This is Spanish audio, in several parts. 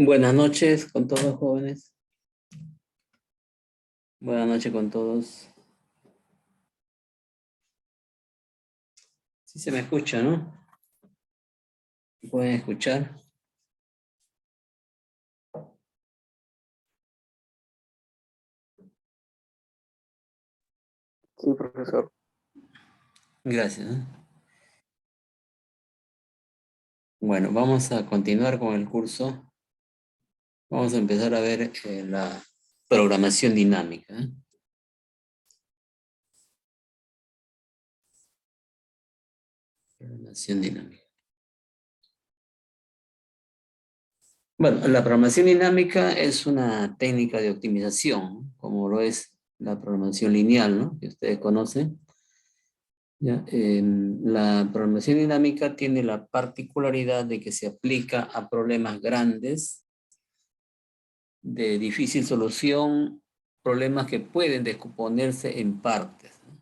Buenas noches con todos, jóvenes. Buenas noches con todos. Sí se me escucha, ¿no? ¿Pueden escuchar? Sí, profesor. Gracias, ¿no? Bueno, vamos a continuar con el curso. Vamos a empezar a ver la programación dinámica, ¿eh? Programación dinámica. Bueno, la programación dinámica es una técnica de optimización, ¿no? Como lo es la programación lineal, ¿no? Que ustedes conocen. ¿Ya? La programación dinámica tiene la particularidad de que se aplica a problemas grandes, de difícil solución, problemas que pueden descomponerse en partes, ¿no?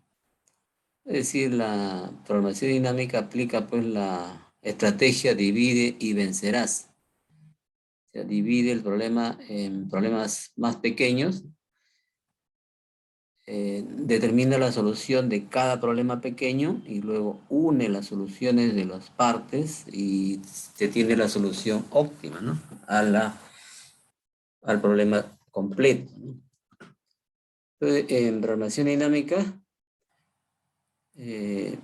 Es decir, la programación dinámica aplica pues la estrategia divide y vencerás. O sea, divide el problema en problemas más pequeños, determina la solución de cada problema pequeño y luego une las soluciones de las partes y se tiene la solución óptima, ¿no? Al problema completo, ¿no? Entonces, en programación dinámica eh,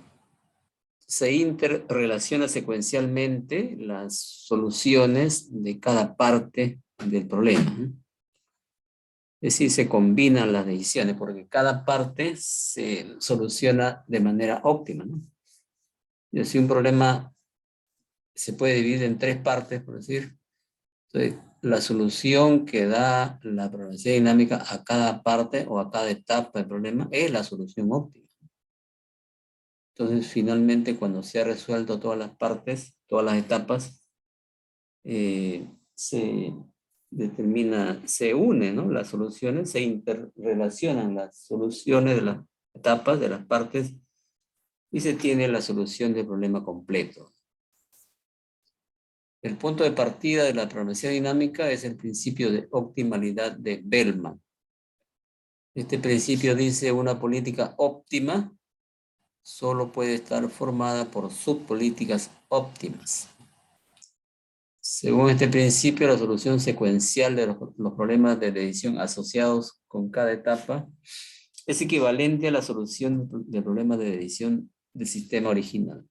se interrelaciona secuencialmente las soluciones de cada parte del problema, ¿no? Es decir, se combinan las decisiones porque cada parte se soluciona de manera óptima, ¿no? Y si un problema se puede dividir en tres partes, por decir, entonces la solución que da la programación dinámica a cada parte o a cada etapa del problema es la solución óptima. Entonces, finalmente, cuando se ha resuelto todas las partes, todas las etapas, se determina, se une, ¿no? Las soluciones, se interrelacionan las soluciones de las etapas, de las partes, y se tiene la solución del problema completo. El punto de partida de la programación dinámica es el principio de optimalidad de Bellman. Este principio dice una política óptima solo puede estar formada por subpolíticas óptimas. Según este principio, la solución secuencial de los problemas de decisión asociados con cada etapa es equivalente a la solución del problema de decisión del sistema original.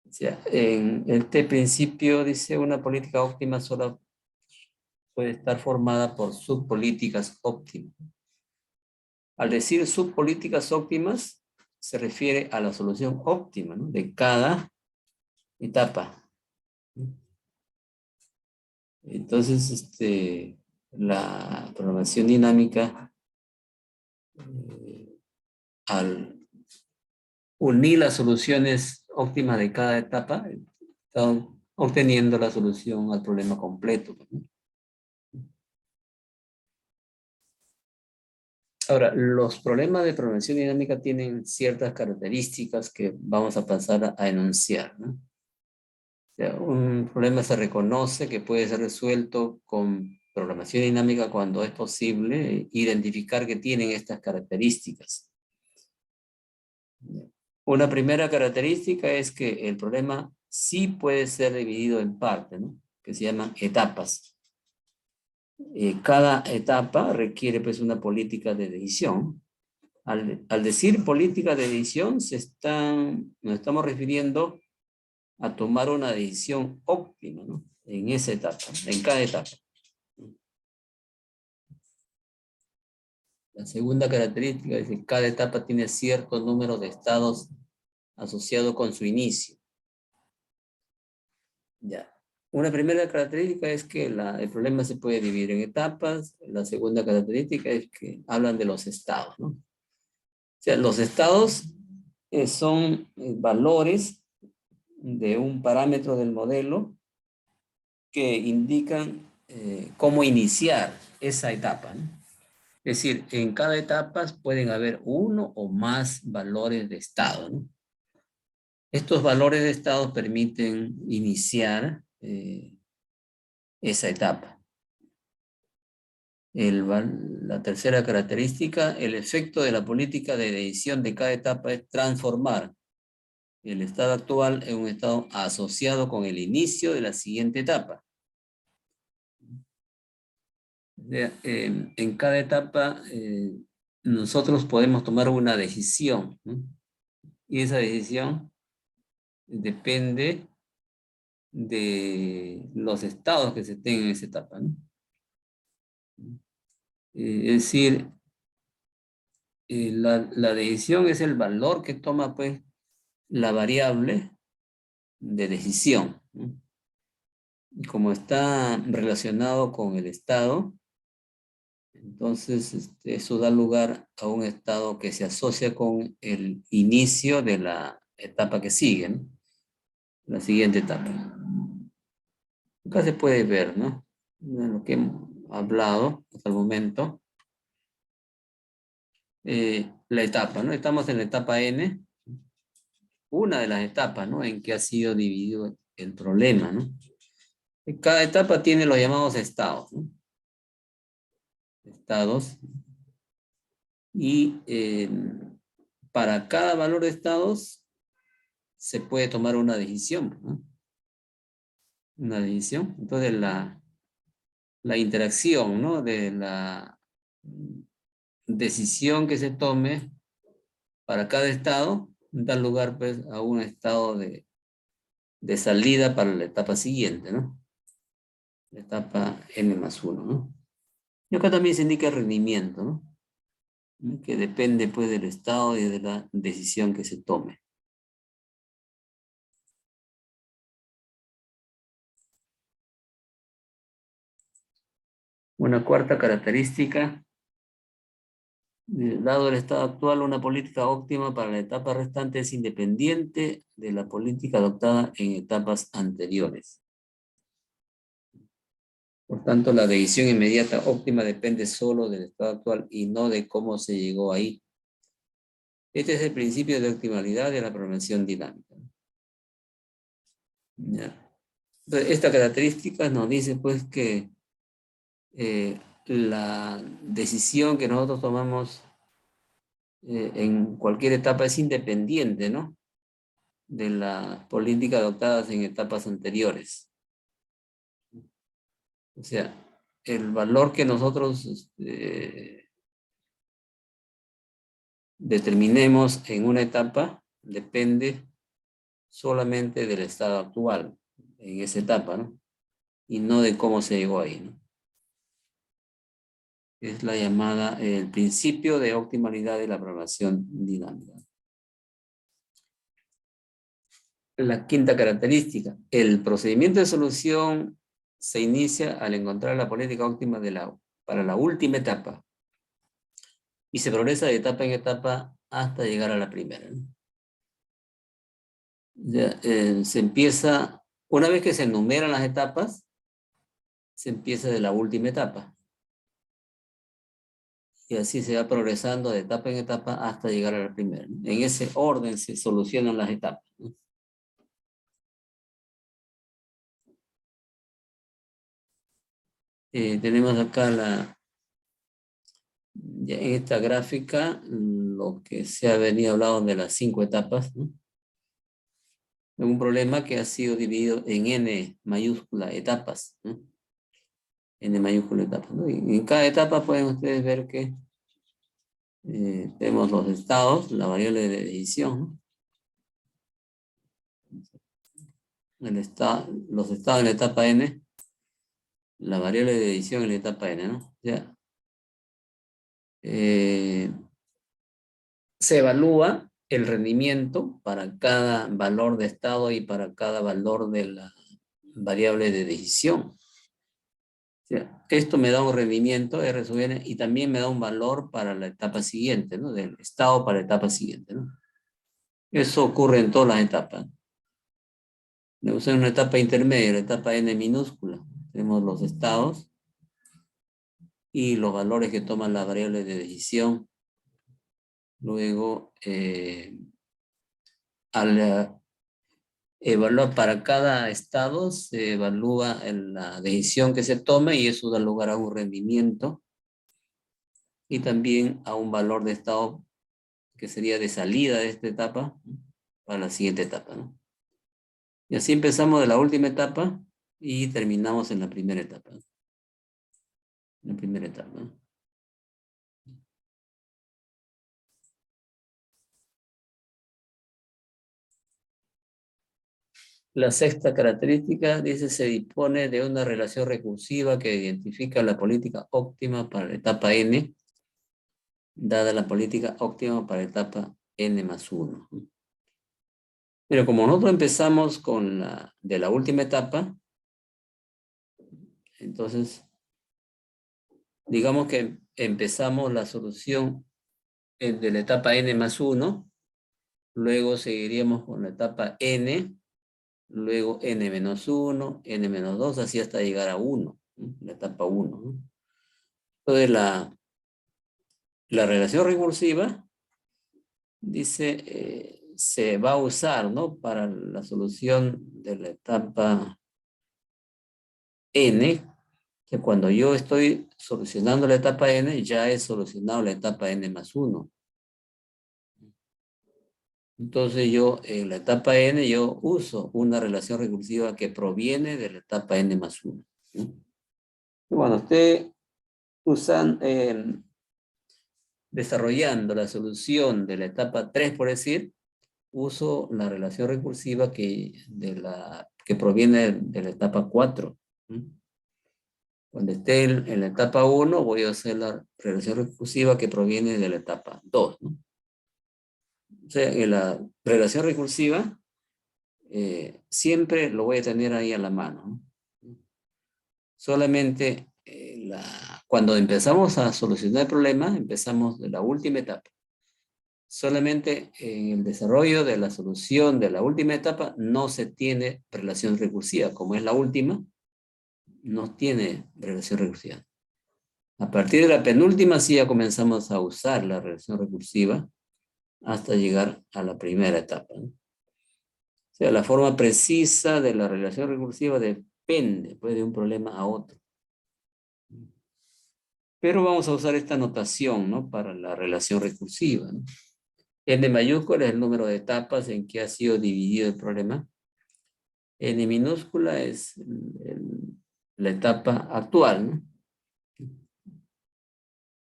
O sea, en este principio dice una política óptima solo puede estar formada por subpolíticas óptimas. Al decir subpolíticas óptimas, se refiere a la solución óptima, ¿no? De cada etapa. Entonces, la programación dinámica, al unir las soluciones óptimas de cada etapa, está obteniendo la solución al problema completo, ¿no? Ahora, los problemas de programación dinámica tienen ciertas características que vamos a pasar a enunciar, ¿no? O sea, un problema se reconoce que puede ser resuelto con programación dinámica cuando es posible identificar que tienen estas características. Una primera característica es que el problema sí puede ser dividido en partes, ¿no? Que se llaman etapas. Cada etapa requiere pues una política de decisión. Al decir política de decisión, nos estamos refiriendo a tomar una decisión óptima, ¿no? En esa etapa, en cada etapa. La segunda característica es que cada etapa tiene cierto número de estados asociados con su inicio. Ya. Una primera característica es que el problema se puede dividir en etapas. La segunda característica es que hablan de los estados, ¿no? O sea, los estados son valores de un parámetro del modelo que indican cómo iniciar esa etapa, ¿no? Es decir, en cada etapa pueden haber uno o más valores de estado, ¿no? Estos valores de estado permiten iniciar esa etapa. La tercera característica, el efecto de la política de decisión de cada etapa es transformar el estado actual en un estado asociado con el inicio de la siguiente etapa. En cada etapa nosotros podemos tomar una decisión, ¿no? Y esa decisión depende de los estados que se tengan en esa etapa, ¿no? Es decir, la decisión es el valor que toma pues la variable de decisión, ¿no? Y como está relacionado con el estado, entonces eso da lugar a un estado que se asocia con el inicio de la etapa que sigue, ¿no? La siguiente etapa. Acá se puede ver, ¿no? Lo que hemos hablado hasta el momento. La etapa, ¿no? Estamos en la etapa N, una de las etapas, ¿no? En que ha sido dividido el problema, ¿no? Cada etapa tiene los llamados estados, ¿no? Estados. Y para cada valor de estados se puede tomar una decisión, ¿no? Una decisión. Entonces la interacción, ¿no? De la decisión que se tome para cada estado da lugar pues a un estado de salida para la etapa siguiente, ¿no? La etapa N+1, ¿no? Y acá también se indica el rendimiento, ¿no? Que depende pues del estado y de la decisión que se tome. Una cuarta característica, dado el estado actual, una política óptima para la etapa restante es independiente de la política adoptada en etapas anteriores. Por tanto, la decisión inmediata óptima depende solo del estado actual y no de cómo se llegó ahí. Este es el principio de optimalidad de la programación dinámica. ¿Ya? Entonces, esta característica nos dice pues que la decisión que nosotros tomamos en cualquier etapa es independiente, ¿no? De la política adoptadas en etapas anteriores. O sea, el valor que nosotros determinemos en una etapa depende solamente del estado actual en esa etapa, ¿no? Y no de cómo se llegó ahí, ¿no? Es la llamada, el principio de optimalidad de la programación dinámica. La quinta característica, el procedimiento de solución se inicia al encontrar la política óptima para la última etapa y se progresa de etapa en etapa hasta llegar a la primera, ¿no? Ya, se empieza, una vez que se enumeran las etapas, se empieza de la última etapa. Y así se va progresando de etapa en etapa hasta llegar a la primera, ¿no? En ese orden se solucionan las etapas, ¿no? Tenemos acá ya en esta gráfica lo que se ha venido hablando de las 5 etapas, ¿no? Un problema que ha sido dividido en N mayúscula etapas, ¿no? N mayúscula etapas, ¿no? Y en cada etapa pueden ustedes ver que tenemos los estados, la variable de decisión, ¿no? Los estados en la etapa N, la variable de decisión en la etapa N, ¿no? O sea, se evalúa el rendimiento para cada valor de estado y para cada valor de la variable de decisión. O sea, esto me da un rendimiento R sub n y también me da un valor para la etapa siguiente, ¿no? Del estado para la etapa siguiente, ¿no? Eso ocurre en todas las etapas. Tenemos una etapa intermedia, la etapa n minúscula. Tenemos los estados y los valores que toman las variables de decisión. Luego, evalúa para cada estado, se evalúa la decisión que se tome y eso da lugar a un rendimiento y también a un valor de estado que sería de salida de esta etapa para la siguiente etapa, ¿no? Y así empezamos de la última etapa y terminamos en la primera etapa. La primera etapa, ¿no? La sexta característica dice se dispone de una relación recursiva que identifica la política óptima para la etapa n, dada la política óptima para la etapa n+1. Pero como nosotros empezamos con de la última etapa, entonces digamos que empezamos la solución de la etapa n+1, luego seguiríamos con la etapa n, luego n-1, n-2, así hasta llegar a 1, ¿no? La etapa 1, ¿no? Entonces la relación recursiva dice se va a usar, ¿no? Para la solución de la etapa n, que cuando yo estoy solucionando la etapa n, ya he solucionado la etapa n+1. Entonces yo en la etapa n yo uso una relación recursiva que proviene de la etapa n+1, ¿no? Y cuando esté desarrollando la solución de la etapa 3, por decir, uso la relación recursiva que proviene de la etapa 4. Cuando esté en la etapa 1, voy a hacer la relación recursiva que proviene de la etapa 2, ¿no? O sea, en la relación recursiva siempre lo voy a tener ahí a la mano, ¿no? Solamente cuando empezamos a solucionar el problema, empezamos de la última etapa. Solamente en el desarrollo de la solución de la última etapa no se tiene relación recursiva. Como es la última, no tiene relación recursiva. A partir de la penúltima sí ya comenzamos a usar la relación recursiva hasta llegar a la primera etapa, ¿no? O sea, la forma precisa de la relación recursiva depende pues, de un problema a otro. Pero vamos a usar esta notación, ¿no? Para la relación recursiva, ¿no? N mayúscula es el número de etapas en que ha sido dividido el problema. N minúscula es la etapa actual, ¿no?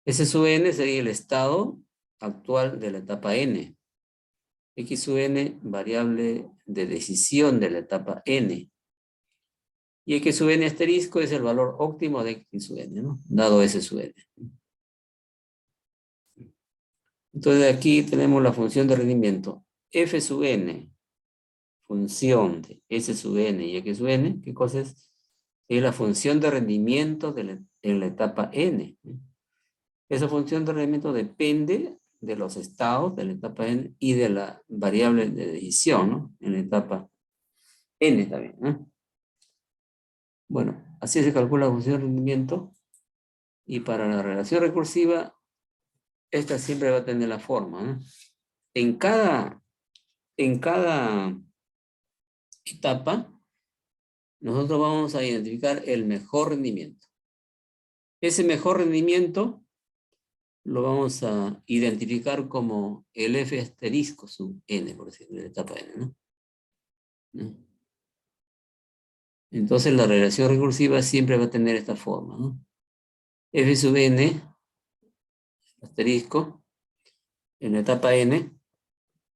S sub n sería el estado actual de la etapa n. X sub n, variable de decisión de la etapa n. Y X sub n asterisco es el valor óptimo de X sub n, ¿no? Dado S sub n. Entonces aquí tenemos la función de rendimiento. F sub n, función de S sub n y X sub n, ¿qué cosa es? Es la función de rendimiento en la etapa n. Esa función de rendimiento depende de los estados de la etapa n y de la variable de decisión, ¿no? En la etapa n también, ¿no? Bueno, así se calcula la función de rendimiento y para la relación recursiva esta siempre va a tener la forma, ¿no? En cada etapa nosotros vamos a identificar el mejor rendimiento. Ese mejor rendimiento lo vamos a identificar como el F asterisco sub n, por decirlo, de la etapa n, ¿no? Entonces la relación recursiva siempre va a tener esta forma, ¿no? F sub n, asterisco, en la etapa n,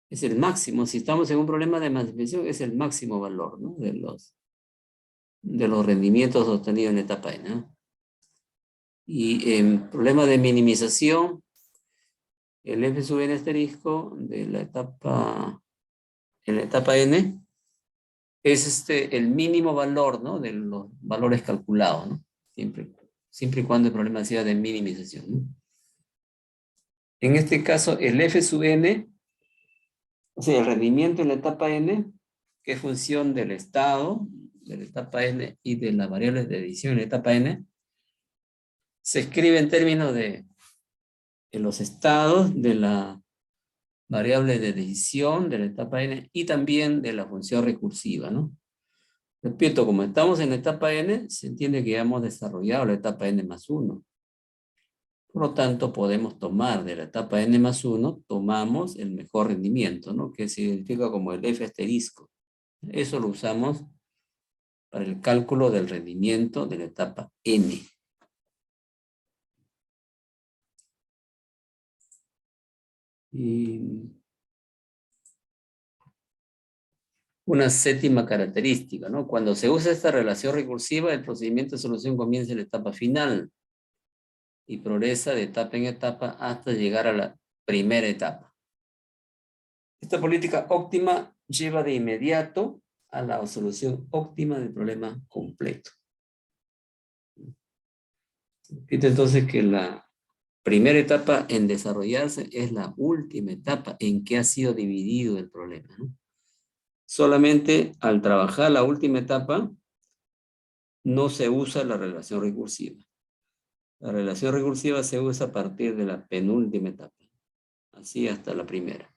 es el máximo. Si estamos en un problema de emancipación, es el máximo valor, ¿no? De los rendimientos obtenidos en la etapa n, ¿no? Y en problema de minimización, el F sub n asterisco de la etapa, en la etapa n, es el mínimo valor, ¿no? De los valores calculados, ¿no? Siempre y cuando el problema sea de minimización, ¿no? En este caso, el F sub n, o sea, el rendimiento en la etapa n, que es función del estado de la etapa n y de las variables de decisión en la etapa n, se escribe en términos de los estados de la variable de decisión de la etapa n y también de la función recursiva, ¿no? Repito, como estamos en la etapa n, se entiende que ya hemos desarrollado la etapa n más 1. Por lo tanto, podemos tomar de la etapa n más 1, tomamos el mejor rendimiento, ¿no? Que se identifica como el F asterisco. Eso lo usamos para el cálculo del rendimiento de la etapa n. Y una séptima característica, ¿no? Cuando se usa esta relación recursiva, el procedimiento de solución comienza en la etapa final y progresa de etapa en etapa hasta llegar a la primera etapa. Esta política óptima lleva de inmediato a la solución óptima del problema completo. Repito entonces que la primera etapa en desarrollarse es la última etapa en que ha sido dividido el problema, ¿no? Solamente al trabajar la última etapa no se usa la relación recursiva. La relación recursiva se usa a partir de la penúltima etapa, así hasta la primera.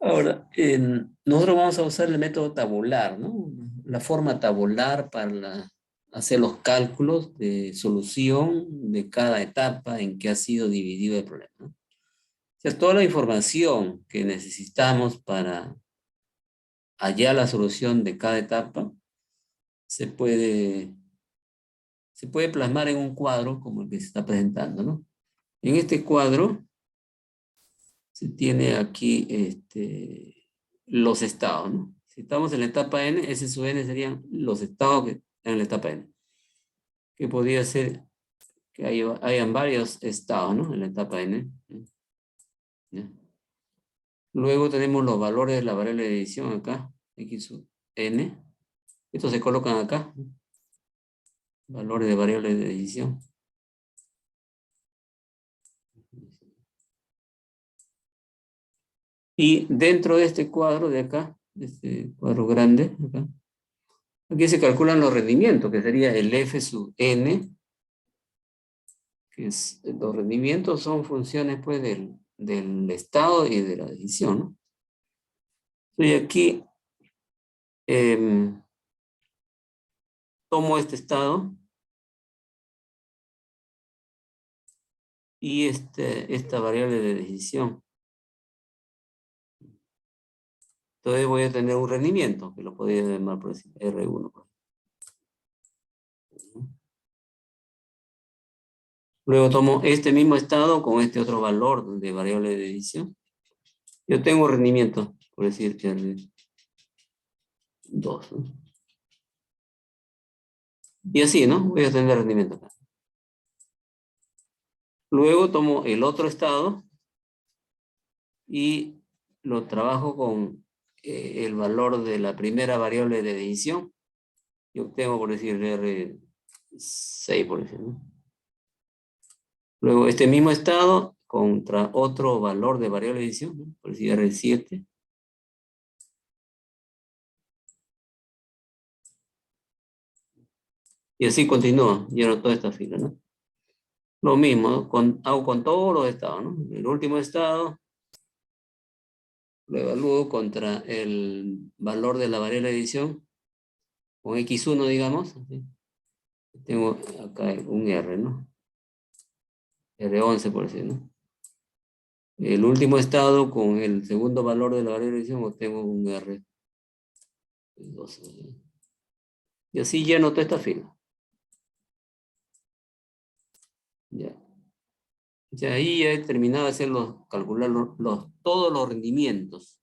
Ahora, nosotros vamos a usar el método tabular, ¿no? La forma tabular para hacer los cálculos de solución de cada etapa en que ha sido dividido el problema, ¿no? O sea, toda la información que necesitamos para hallar la solución de cada etapa se puede plasmar en un cuadro como el que se está presentando, ¿no? En este cuadro se tiene aquí los estados, ¿no? Si estamos en la etapa n, S sub n serían los estados que están en la etapa n. Que podría ser que hayan varios estados, ¿no? En la etapa n. ¿Ya? Luego tenemos los valores de la variable de edición acá, x sub n. Estos se colocan acá. Valores de variable de edición. Y dentro de este cuadro de acá, este cuadro grande, acá, aquí se calculan los rendimientos, que sería el F sub n, que es, los rendimientos son funciones pues del estado y de la decisión, ¿no? Y aquí tomo este estado y esta variable de decisión. Entonces voy a tener un rendimiento, que lo podría llamar por decir R1. Luego tomo este mismo estado con este otro valor de variable de decisión. Yo tengo rendimiento, por decir R2, ¿no? Y así, ¿no? Voy a tener rendimiento acá. Luego tomo el otro estado y lo trabajo con el valor de la primera variable de decisión. Y obtengo, por decir, R6, por decir, ¿no? Luego este mismo estado contra otro valor de variable de decisión, ¿no? Por decir, R7. Y así continúa, lleno toda esta fila, ¿no? Lo mismo, ¿no? Hago con todos los estados, ¿no? El último estado lo evalúo contra el valor de la variable de edición, con X1, digamos. ¿Sí? Tengo acá un R, ¿no? R11, por decir, ¿no? El último estado con el segundo valor de la variable de edición obtengo un R12. Y así lleno toda esta fila. Ya. Ya ahí ya he terminado de hacer calcular todos los rendimientos.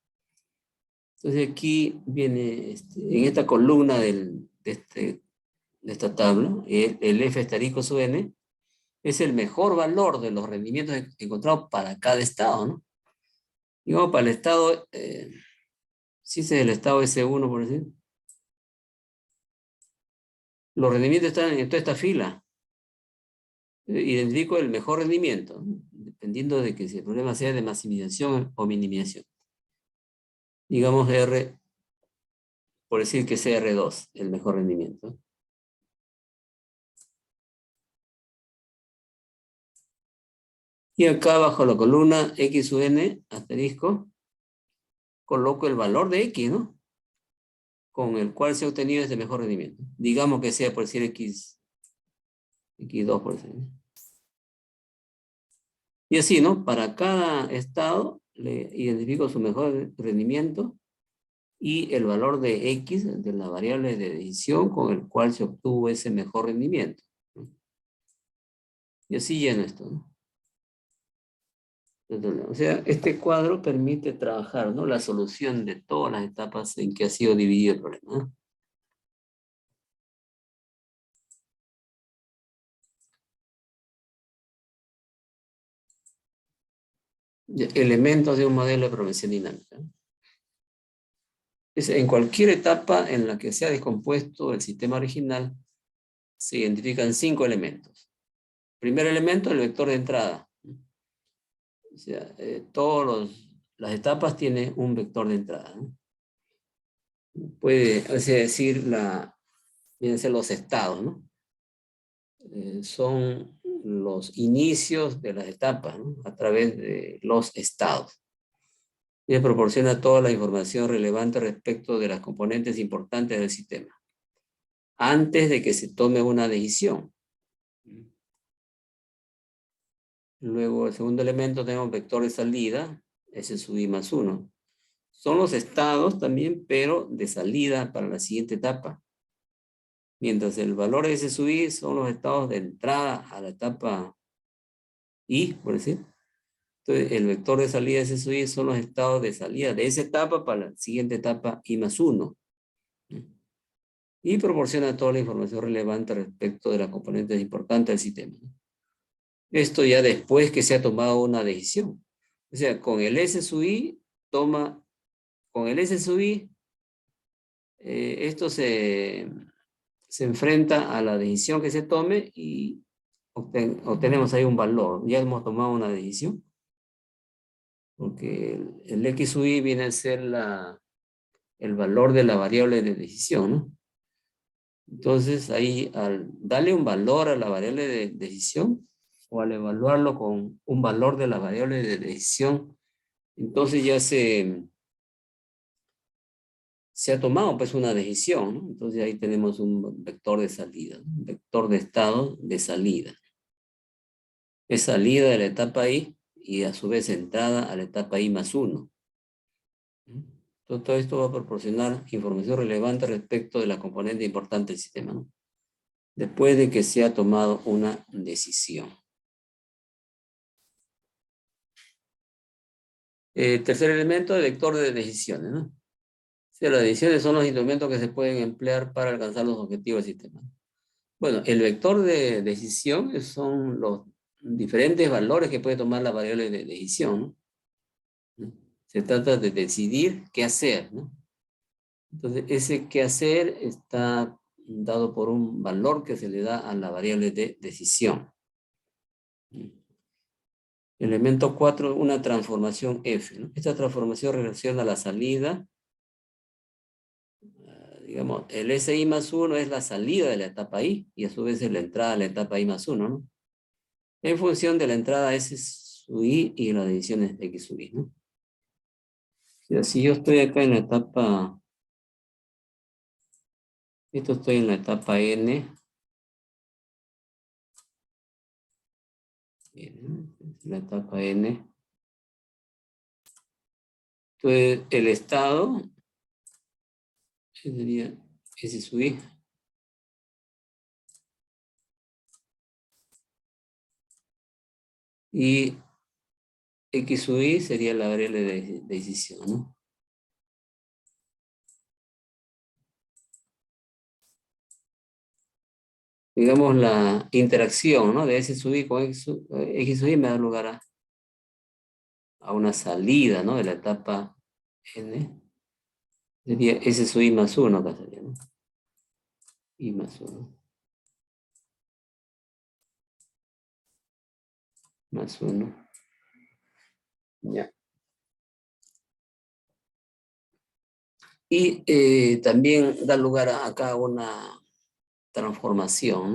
Entonces aquí viene, en esta columna de esta tabla, el F asterisco sub n es el mejor valor de los rendimientos encontrados para cada estado, ¿no? Digamos, para el estado, si ese es el estado S1, por decir, los rendimientos están en toda esta fila. Identifico el mejor rendimiento, ¿no? Dependiendo de que si el problema sea de maximización o minimización. Digamos R, por decir que sea R2, el mejor rendimiento. Y acá bajo la columna X sub n, asterisco, coloco el valor de X, ¿no? Con el cual se ha obtenido ese mejor rendimiento. Digamos que sea por decir X2 por decir. Y así, ¿no? Para cada estado le identifico su mejor rendimiento y el valor de X de la variable de decisión con el cual se obtuvo ese mejor rendimiento, ¿no? Y así lleno esto, ¿no? O sea, este cuadro permite trabajar, ¿no? La solución de todas las etapas en que ha sido dividido el problema, ¿no? Elementos de un modelo de programación dinámica. En cualquier etapa en la que se ha descompuesto el sistema original, se identifican 5 elementos. Primer elemento, el vector de entrada. O sea, las etapas tienen un vector de entrada, ¿no? Puede, es decir, vienen a ser los estados, ¿no? Son los inicios de las etapas, ¿no? A través de los estados. Y proporciona toda la información relevante respecto de las componentes importantes del sistema, antes de que se tome una decisión. Luego, el segundo elemento, tenemos vector de salida, S sub I más 1. Son los estados también, pero de salida para la siguiente etapa. Mientras el valor de S sub I son los estados de entrada a la etapa I, por decir. Entonces, el vector de salida de S sub I son los estados de salida de esa etapa para la siguiente etapa I más 1. Y proporciona toda la información relevante respecto de las componentes importantes del sistema. Esto ya después que se ha tomado una decisión. O sea, con el S sub I, esto se enfrenta a la decisión que se tome y obtenemos ahí un valor. Ya hemos tomado una decisión. Porque el X sub I viene a ser el valor de la variable de decisión, ¿no? Entonces ahí al darle un valor a la variable de decisión o al evaluarlo con un valor de la variable de decisión, entonces ya se ha tomado pues una decisión, ¿no? Entonces ahí tenemos un vector de salida, ¿no? Un vector de estado de salida. Es salida de la etapa I y a su vez entrada a la etapa I más 1. Todo esto va a proporcionar información relevante respecto de la componente importante del sistema, ¿no? Después de que se ha tomado una decisión. Tercer elemento, el vector de decisiones, ¿no? O sea, las decisiones son los instrumentos que se pueden emplear para alcanzar los objetivos del sistema. Bueno, el vector de decisión son los diferentes valores que puede tomar la variable de decisión, ¿no? Se trata de decidir qué hacer, ¿no? Entonces, ese qué hacer está dado por un valor que se le da a la variable de decisión. Elemento 4, una transformación F, ¿no? Esta transformación relaciona la salida, digamos, el SI más 1 es la salida de la etapa I y a su vez es la entrada a la etapa I más 1, ¿no? En función de la entrada S sub I y las divisiones de X sub I, ¿no? Si yo estoy acá en la etapa, estoy en la etapa N, la etapa N. Entonces, el estado sería S sub I. Y X sub I sería la variable de decisión, ¿no? Digamos, la interacción, ¿no? De S sub I con X sub I me da lugar a una salida, ¿no? De la etapa N. Sería S sub I más 1, acá sería, ¿no? I más 1. Más 1. Ya. Y también da lugar acá a una transformación,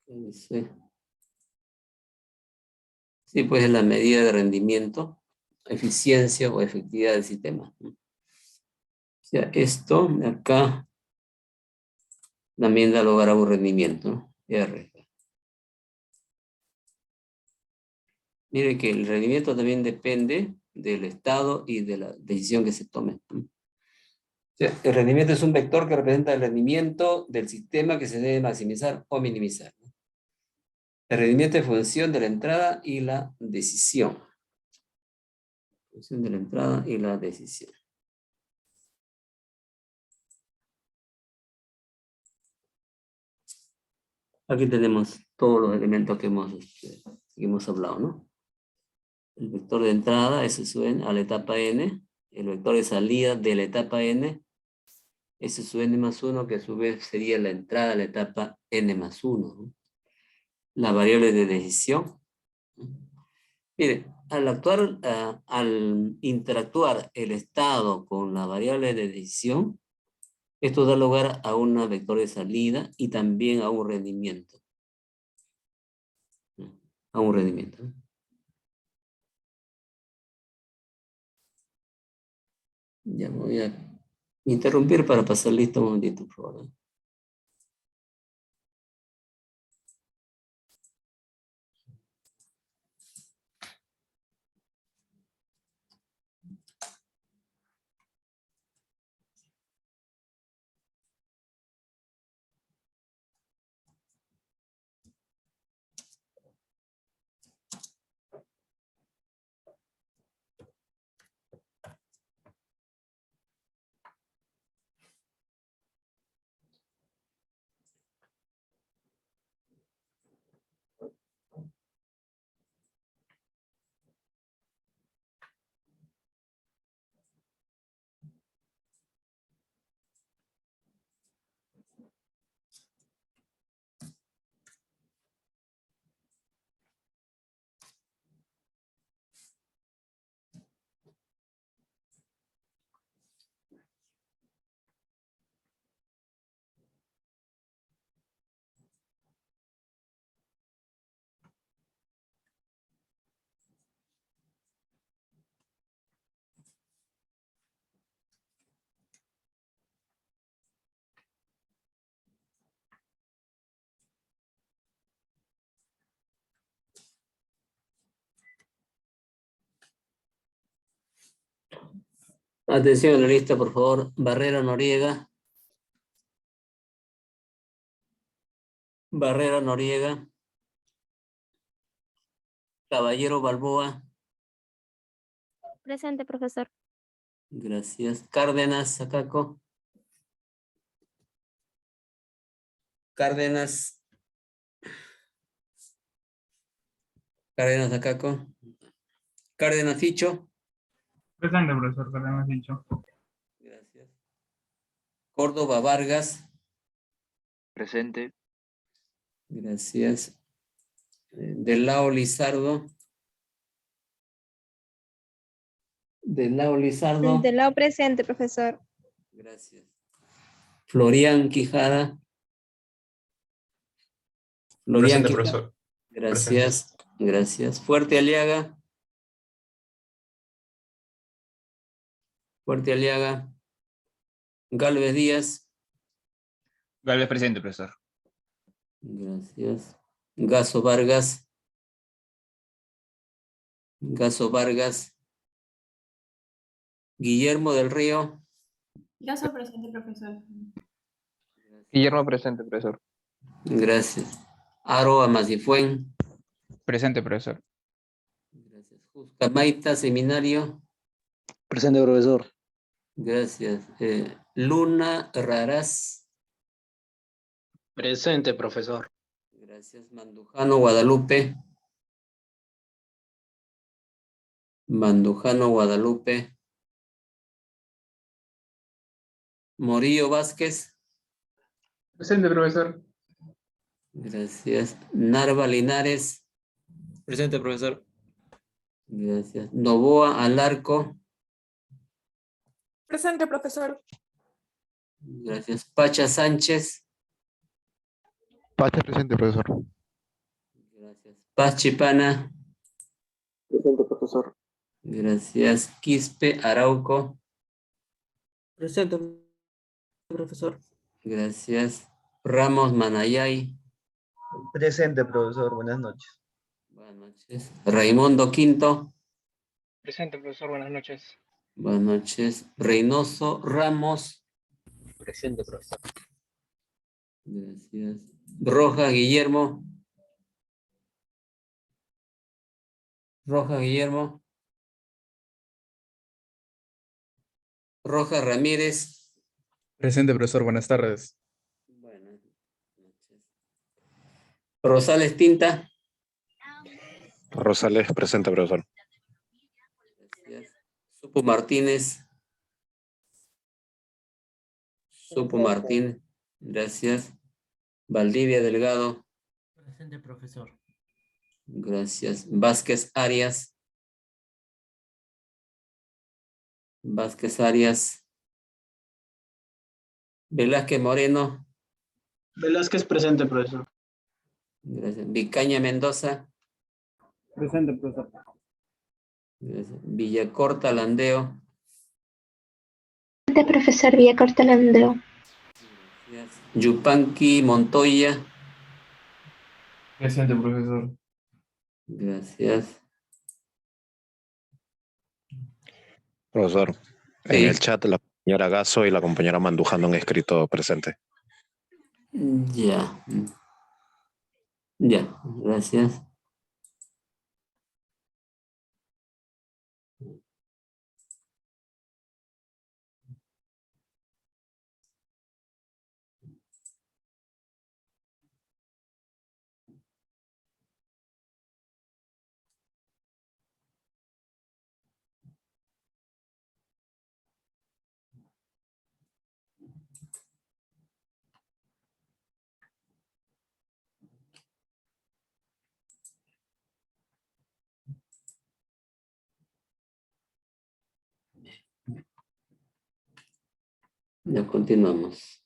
¿no? Sí. Sí, pues es la medida de rendimiento, eficiencia o efectividad del sistema, ¿no? O sea, esto de acá también da lugar a un rendimiento, ¿no? R. Mire que el rendimiento también depende del estado y de la decisión que se tome, ¿no? O sea, el rendimiento es un vector que representa el rendimiento del sistema que se debe maximizar o minimizar, ¿no? El rendimiento es función de la entrada y la decisión. Función de la entrada y la decisión. Aquí tenemos todos los elementos que hemos hablado, ¿no? El vector de entrada, S sub n, a la etapa n. El vector de salida de la etapa n, S sub n más 1, que a su vez sería la entrada a la etapa n más 1, ¿no? La variable de decisión. Mire, al interactuar el estado con la variable de decisión, esto da lugar a un vector de salida y también a un rendimiento. A un rendimiento, ¿no? Ya voy a interrumpir para pasar listo un momentito, por favor. Atención a la lista, por favor. Barrera Noriega. Barrera Noriega. Caballero Balboa. Presente, profesor. Gracias. Cárdenas Sacaco. Cárdenas. Cárdenas Sacaco. Cárdenas Ficho. Presente, profesor, que le hemos dicho. Gracias. Córdoba Vargas. Presente. Gracias. Del Lao Lizardo. Del Lao Lizardo. Del lado presente, profesor. Gracias. Florian Quijada. Florian Presente, Quijada. profesor. Gracias. Gracias. Fuerte Aliaga. Fuerte Aliaga. Galvez Díaz. Galvez presente, profesor. Gracias. Gaso Vargas. Gaso Vargas. Guillermo del Río. Gaso presente, profesor. Guillermo presente, profesor. Gracias. Aro Amazifuen. Presente, profesor. Gracias. Juscamaita Seminario. Presente, profesor. Gracias. Luna Raraz. Presente, profesor. Gracias. Mandujano Guadalupe. Mandujano Guadalupe. Morillo Vázquez. Presente, profesor. Gracias. Narva Linares. Presente, profesor. Gracias. Novoa Alarco. Presente, profesor. Gracias. Pacha Sánchez. Pacha presente, profesor. Gracias. Paz Chipana. Presente, profesor. Gracias. Quispe Arauco. Presente, profesor. Gracias. Ramos Manayay. Presente, profesor. Buenas noches. Buenas noches. Raimundo Quinto. Presente, profesor. Buenas noches. Buenas noches. Reynoso Ramos. Presente, profesor. Gracias. Rojas Guillermo. Rojas Guillermo. Rojas Ramírez. Presente, profesor. Buenas tardes. Buenas noches. Rosales Tinta. Rosales, presente, profesor. Gracias. Supo Martínez. Supo Martínez. Gracias. Valdivia Delgado. Presente, profesor. Gracias. Vázquez Arias. Vázquez Arias. Velázquez Moreno. Velázquez, presente, profesor. Gracias. Vicaña Mendoza. Presente, profesor. Gracias. Villacorta Landeo. De profesor Villacorta Landeo. Gracias. Yupanqui Montoya. Presente, profesor. Gracias. Profesor, Sí. en el chat la compañera Gaso y la compañera Mandujano han escrito presente. Ya. Ya, gracias. Ya continuamos.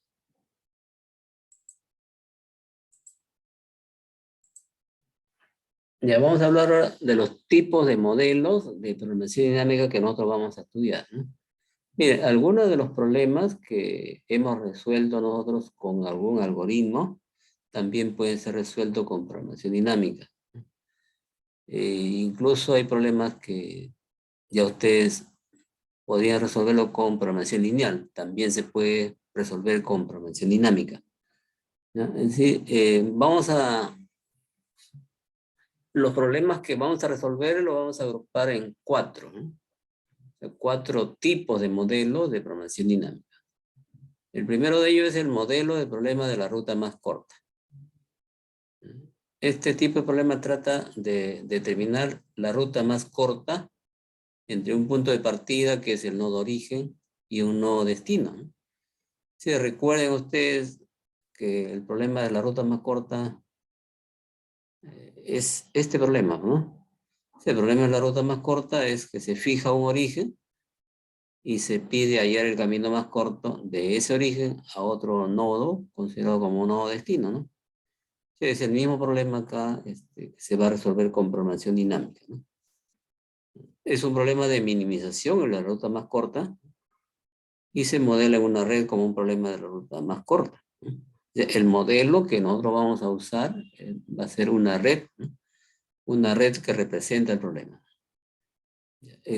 Ya vamos a hablar ahora de los tipos de modelos de programación dinámica que nosotros vamos a estudiar, ¿no? Mire, algunos de los problemas que hemos resuelto nosotros con algún algoritmo también pueden ser resueltos con programación dinámica. Incluso hay problemas que ya ustedes podrían resolverlo con programación lineal. También se puede resolver con programación dinámica, ¿no? Es decir, los problemas que vamos a resolver los vamos a agrupar en 4, ¿no? O sea, 4 tipos de modelos de programación dinámica. El primero de ellos es el modelo de problema de la ruta más corta. Este tipo de problema trata de determinar la ruta más corta entre un punto de partida, que es el nodo origen, y un nodo destino, ¿no? Si recuerden ustedes que el problema de la ruta más corta es este problema, ¿no? El problema de la ruta más corta es que se fija un origen y se pide hallar el camino más corto de ese origen a otro nodo, considerado como un nodo destino, ¿no? Es el mismo problema acá, que se va a resolver con programación dinámica, ¿no? Es un problema de minimización en la ruta más corta y se modela en una red como un problema de la ruta más corta, ¿no? El modelo que nosotros vamos a usar va a ser una red, ¿no? Una red que representa el problema.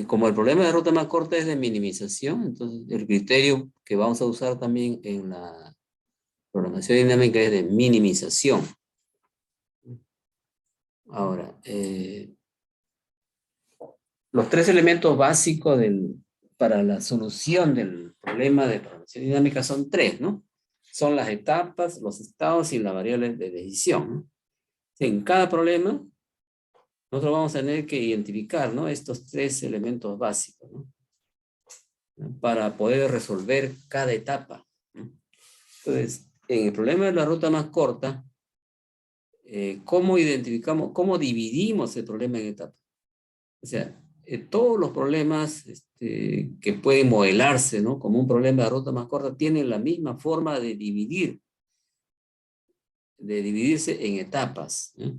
Como el problema de ruta más corta es de minimización, entonces el criterio que vamos a usar también en la programación dinámica es de minimización. Ahora, los 3 elementos básicos para la solución del problema de programación dinámica son 3, ¿no? Son las etapas, los estados y las variables de decisión, ¿no? En cada problema, nosotros vamos a tener que identificar, ¿no?, estos 3 elementos básicos, ¿no?, para poder resolver cada etapa, ¿no? Entonces, en el problema de la ruta más corta, ¿cómo identificamos, cómo dividimos el problema en etapas? O sea, todos los problemas que pueden modelarse, ¿no?, como un problema de ruta más corta, tienen la misma forma de dividirse en etapas, ¿no?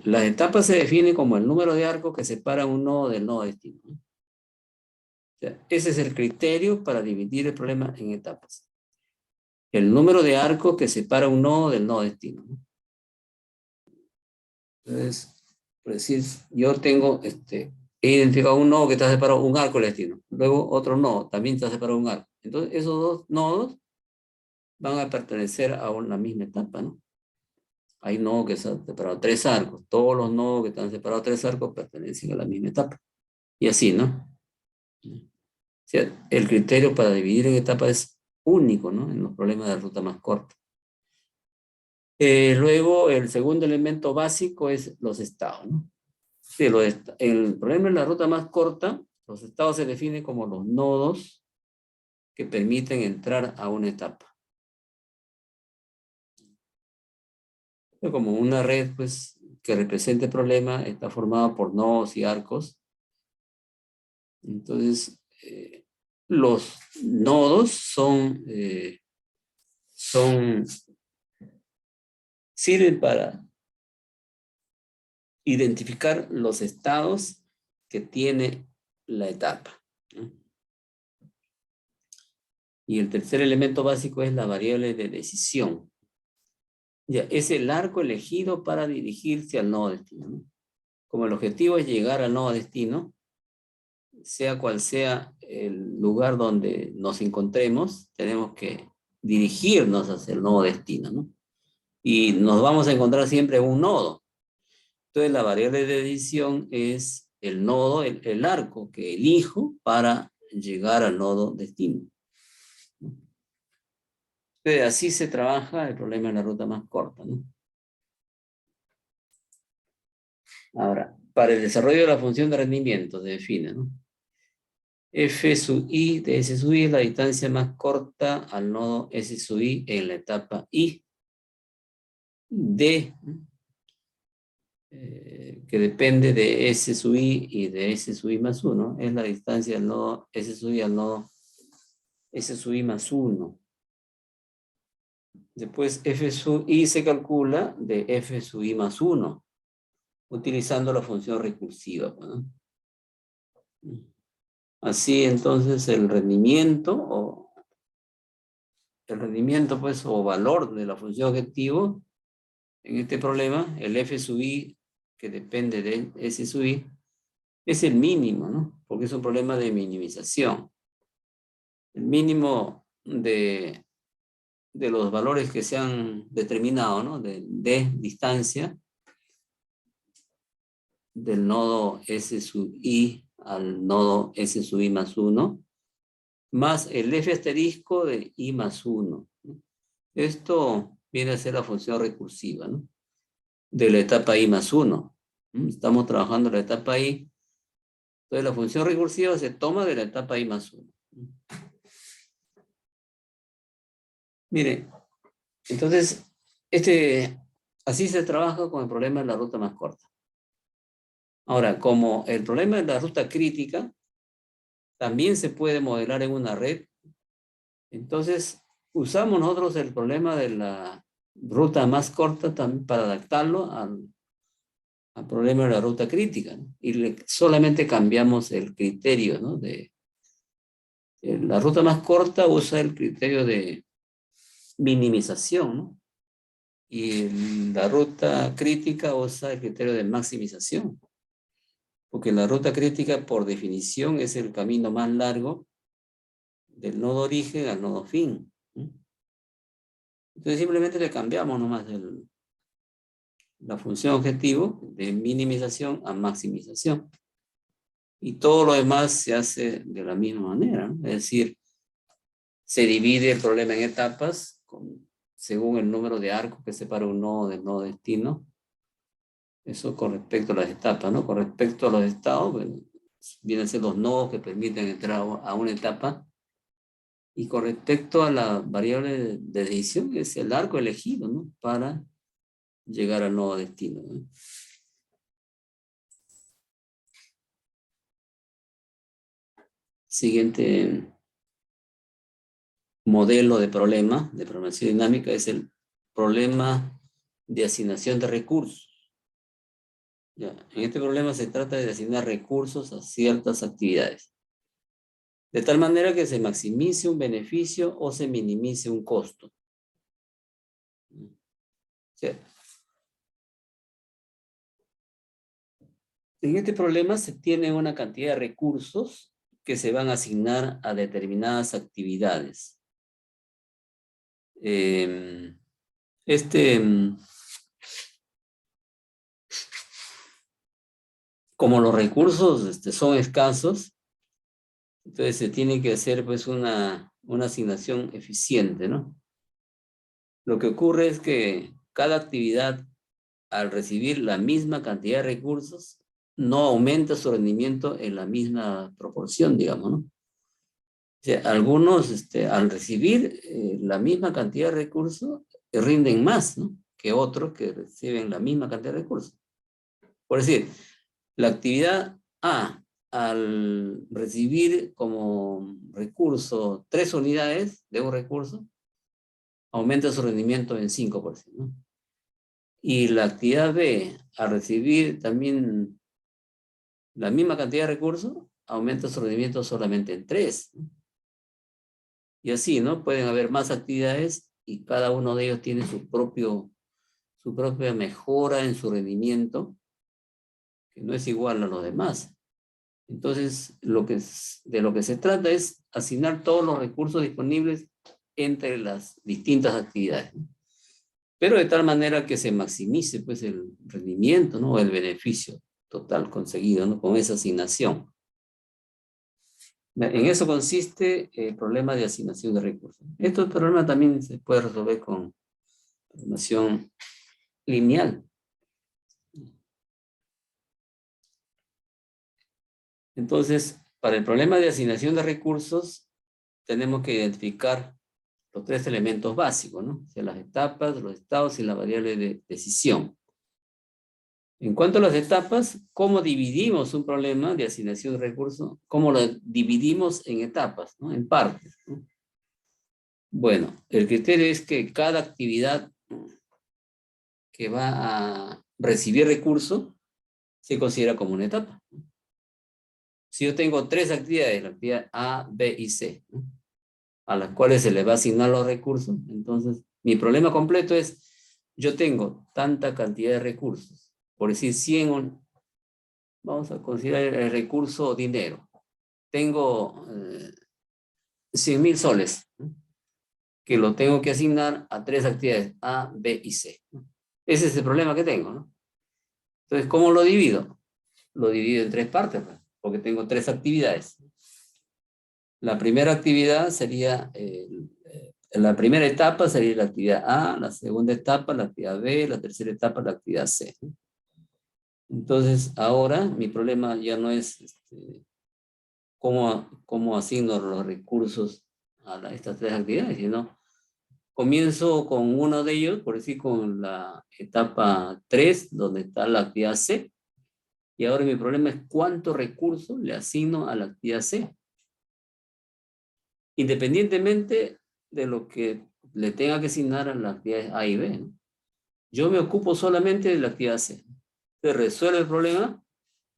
Las etapas se definen como el número de arcos que separa un nodo del nodo destino, ¿no? O sea, ese es el criterio para dividir el problema en etapas. El número de arcos que separa un nodo del nodo destino, ¿no? Entonces, por decir, yo tengo, he identificado un nodo que está separado un arco del destino. Luego otro nodo también está separado un arco. Entonces, esos dos nodos van a pertenecer a una misma etapa, ¿no? Hay nodos que están separados tres arcos. Todos los nodos que están separados tres arcos pertenecen a la misma etapa. Y así, ¿no? O sea, el criterio para dividir en etapas es único, ¿no? En los problemas de ruta más corta. Luego, el segundo elemento básico es los estados, ¿no? Sí, el problema de la ruta más corta, los estados se definen como los nodos que permiten entrar a una etapa. Como una red, pues, que represente el problema, está formada por nodos y arcos. Entonces, los nodos sirven para identificar los estados que tiene la etapa, ¿no? Y el tercer elemento básico es la variable de decisión. Ya, es el arco elegido para dirigirse al nodo destino, ¿no? Como el objetivo es llegar al nodo destino, sea cual sea el lugar donde nos encontremos, tenemos que dirigirnos hacia el nodo destino, ¿no? Y nos vamos a encontrar siempre en un nodo. Entonces la variable de decisión es el nodo, el arco que elijo para llegar al nodo destino. Entonces así se trabaja el problema de la ruta más corta, ¿no? Ahora, para el desarrollo de la función de rendimiento se define, ¿no? F sub i de S sub i es la distancia más corta al nodo S sub i en la etapa i. D, que depende de S sub i y de S sub i más 1, es la distancia del nodo S sub i al nodo S sub i más 1. Después F sub i se calcula de F sub i más 1, utilizando la función recursiva, ¿no? Así entonces el rendimiento pues, o valor de la función objetivo en este problema, el F sub i que depende de S sub i, es el mínimo, ¿no? Porque es un problema de minimización. El mínimo de los valores que se han determinado, ¿no? De distancia del nodo S sub i al nodo S sub i más 1, más el F asterisco de i más 1. Esto viene a ser la función recursiva, ¿no? De la etapa i más 1. Estamos trabajando en la etapa i. Entonces la función recursiva se toma de la etapa i más 1. Mire, entonces, así se trabaja con el problema de la ruta más corta. Ahora, como el problema de la ruta crítica también se puede modelar en una red, entonces usamos nosotros el problema de la ruta más corta también para adaptarlo al problema de la ruta crítica, ¿no? Y solamente cambiamos el criterio, ¿no? La ruta más corta usa el criterio de minimización, ¿no? Y la ruta crítica usa el criterio de maximización. Porque la ruta crítica, por definición, es el camino más largo del nodo origen al nodo fin. Entonces simplemente le cambiamos nomás la función objetivo de minimización a maximización. Y todo lo demás se hace de la misma manera, ¿no? Es decir, se divide el problema en etapas según el número de arcos que separa un nodo del nodo destino. Eso con respecto a las etapas, ¿no? Con respecto a los estados, bueno, vienen a ser los nodos que permiten entrar a una etapa. Y con respecto a la variable de decisión, es el arco elegido, ¿no? Para llegar al nodo destino, ¿no? Siguiente modelo de problema de programación dinámica es el problema de asignación de recursos. Ya, en este problema se trata de asignar recursos a ciertas actividades, de tal manera que se maximice un beneficio o se minimice un costo. ¿Sí? En este problema se tiene una cantidad de recursos que se van a asignar a determinadas actividades. Como los recursos son escasos, entonces se tiene que hacer pues una asignación eficiente, ¿no? Lo que ocurre es que cada actividad, al recibir la misma cantidad de recursos, no aumenta su rendimiento en la misma proporción, digamos, ¿no? O sea, algunos, al recibir la misma cantidad de recursos, rinden más, ¿no?, que otros que reciben la misma cantidad de recursos. Por decir, la actividad A, al recibir como recurso 3 unidades de un recurso, aumenta su rendimiento en 5%, ¿no? Y la actividad B, al recibir también la misma cantidad de recursos, aumenta su rendimiento solamente en 3, ¿no? Y así, ¿no? Pueden haber más actividades y cada uno de ellos tiene su propia mejora en su rendimiento, que no es igual a los demás. Entonces, de lo que se trata es asignar todos los recursos disponibles entre las distintas actividades, ¿no? Pero de tal manera que se maximice pues el rendimiento, ¿no?, o el beneficio total conseguido, ¿no?, con esa asignación. En eso consiste el problema de asignación de recursos. Este problema también se puede resolver con programación lineal. Entonces, para el problema de asignación de recursos, tenemos que identificar los 3 elementos básicos, ¿no? O sea, las etapas, los estados y la variable de decisión. En cuanto a las etapas, ¿cómo dividimos un problema de asignación de recursos? ¿Cómo lo dividimos en etapas, ¿no?, en partes, ¿no? Bueno, el criterio es que cada actividad que va a recibir recursos se considera como una etapa. Si yo tengo 3 actividades, la actividad A, B y C, ¿no?, a las cuales se les va a asignar los recursos, entonces mi problema completo es, yo tengo tanta cantidad de recursos, por decir 100, vamos a considerar el recurso dinero, tengo 100,000 soles, ¿no?, que lo tengo que asignar a 3 actividades, A, B y C, ¿no? Ese es el problema que tengo, ¿no? Entonces, ¿cómo lo divido? Lo divido en 3 partes, pues, porque tengo 3 actividades. La primera actividad sería, la primera etapa sería la actividad A, la segunda etapa la actividad B, la tercera etapa la actividad C, ¿no? Entonces, ahora mi problema ya no es cómo asigno los recursos a estas 3 actividades, sino comienzo con uno de ellos, por decir, con la etapa 3, donde está la actividad C, y ahora mi problema es cuántos recursos le asigno a la actividad C, independientemente de lo que le tenga que asignar a las actividades A y B, ¿no? Yo me ocupo solamente de la actividad C. Se resuelve el problema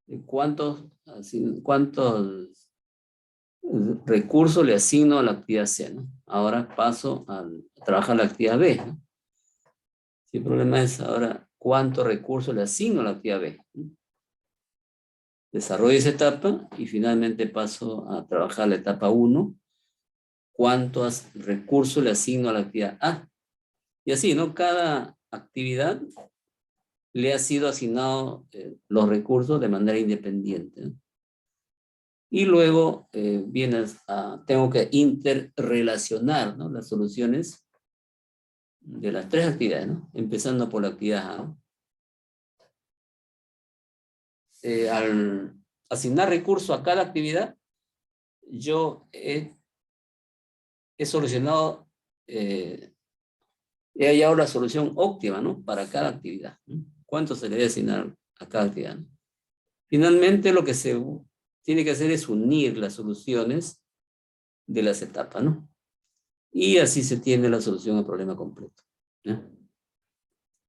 de cuántos recursos le asigno a la actividad C, ¿no? Ahora paso a trabajar la actividad B, ¿no? Si el problema es ahora cuántos recursos le asigno a la actividad B, ¿no? Desarrollo esa etapa y finalmente paso a trabajar la etapa 1. ¿Cuántos recursos le asigno a la actividad A? Y así, ¿no? Cada actividad le ha sido asignado los recursos de manera independiente, ¿no? Y luego tengo que interrelacionar, ¿no?, las soluciones de las 3 actividades, ¿no? Empezando por la actividad A, ¿no? Al asignar recursos a cada actividad, yo he solucionado, he hallado la solución óptima, ¿no?, para cada actividad, ¿no? ¿Cuánto se le debe asignar a cada actividad, ¿no? Finalmente, lo que se tiene que hacer es unir las soluciones de las etapas, ¿no? Y así se tiene la solución al problema completo, ¿no?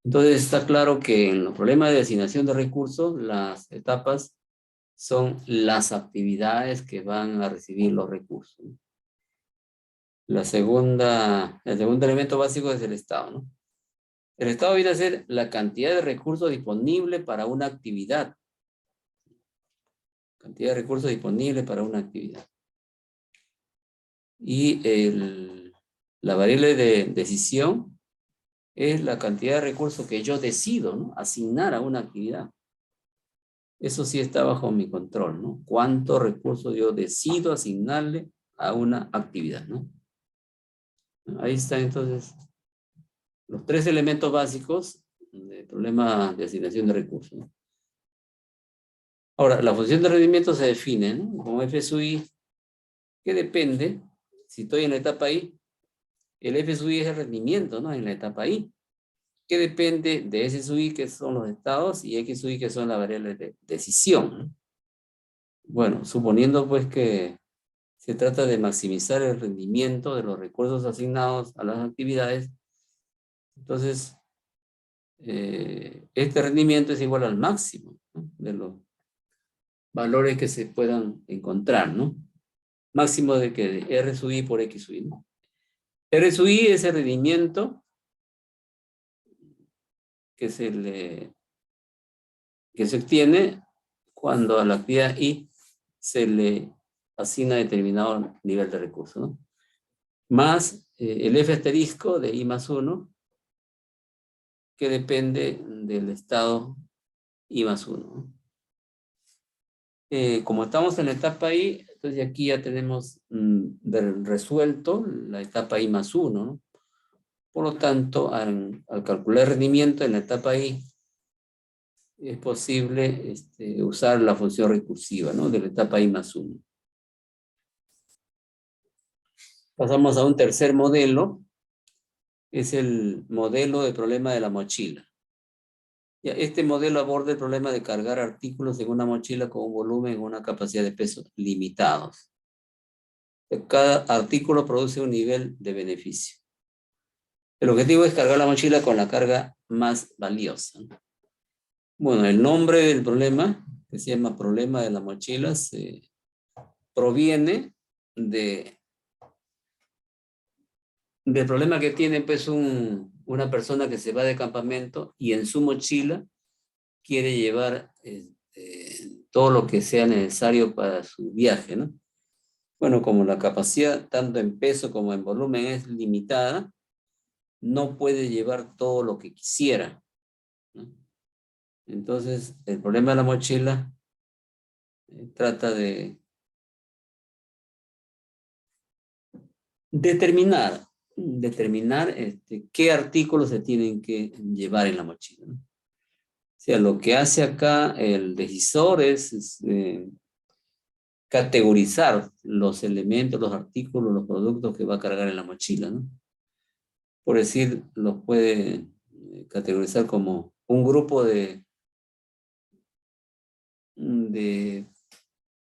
Entonces está claro que en los problemas de asignación de recursos, las etapas son las actividades que van a recibir los recursos. El segundo elemento básico es el estado, ¿no? El estado viene a ser la cantidad de recursos disponible para una actividad. Cantidad de recursos disponibles para una actividad. Y la variable de decisión es la cantidad de recursos que yo decido, ¿no?, asignar a una actividad. Eso sí está bajo mi control, ¿no? Cuántos recursos yo decido asignarle a una actividad, ¿no? Ahí están entonces los tres elementos básicos del problema de asignación de recursos, ¿no? Ahora, la función de rendimiento se define, ¿no?, como F sub I, que depende, si estoy en la etapa I, el F sub I es el rendimiento, ¿no?, en la etapa I, que depende de S sub I, que son los estados, y X sub I, que son las variables de decisión, ¿no? Bueno, suponiendo pues que se trata de maximizar el rendimiento de los recursos asignados a las actividades, entonces este rendimiento es igual al máximo, ¿no?, de los valores que se puedan encontrar, ¿no? Máximo de que de R sub I por X sub I, ¿no? R sub I es el rendimiento que se obtiene cuando a la actividad I se le asigna determinado nivel de recursos, ¿no? Más el F asterisco de I más 1, que depende del estado I más 1, ¿no? Como estamos en la etapa I, entonces aquí ya tenemos resuelto la etapa I más 1, ¿no? Por lo tanto, al calcular rendimiento en la etapa I, es posible usar la función recursiva, ¿no?, de la etapa I más 1. Pasamos a un tercer modelo, es el modelo de problema de la mochila. Ya, este modelo aborda el problema de cargar artículos en una mochila con un volumen o una capacidad de peso limitados. Cada artículo produce un nivel de beneficio. El objetivo es cargar la mochila con la carga más valiosa. Bueno, el nombre del problema, que se llama problema de la mochila, se proviene del problema que tiene pues una persona que se va de campamento y en su mochila quiere llevar todo lo que sea necesario para su viaje, ¿no? Bueno, como la capacidad tanto en peso como en volumen es limitada, no puede llevar todo lo que quisiera, ¿no? Entonces, el problema de la mochila trata de determinar qué artículos se tienen que llevar en la mochila, ¿no? O sea, lo que hace acá el decisor es categorizar los elementos, los artículos, los productos que va a cargar en la mochila, ¿no? Por decir, los puede categorizar como un grupo de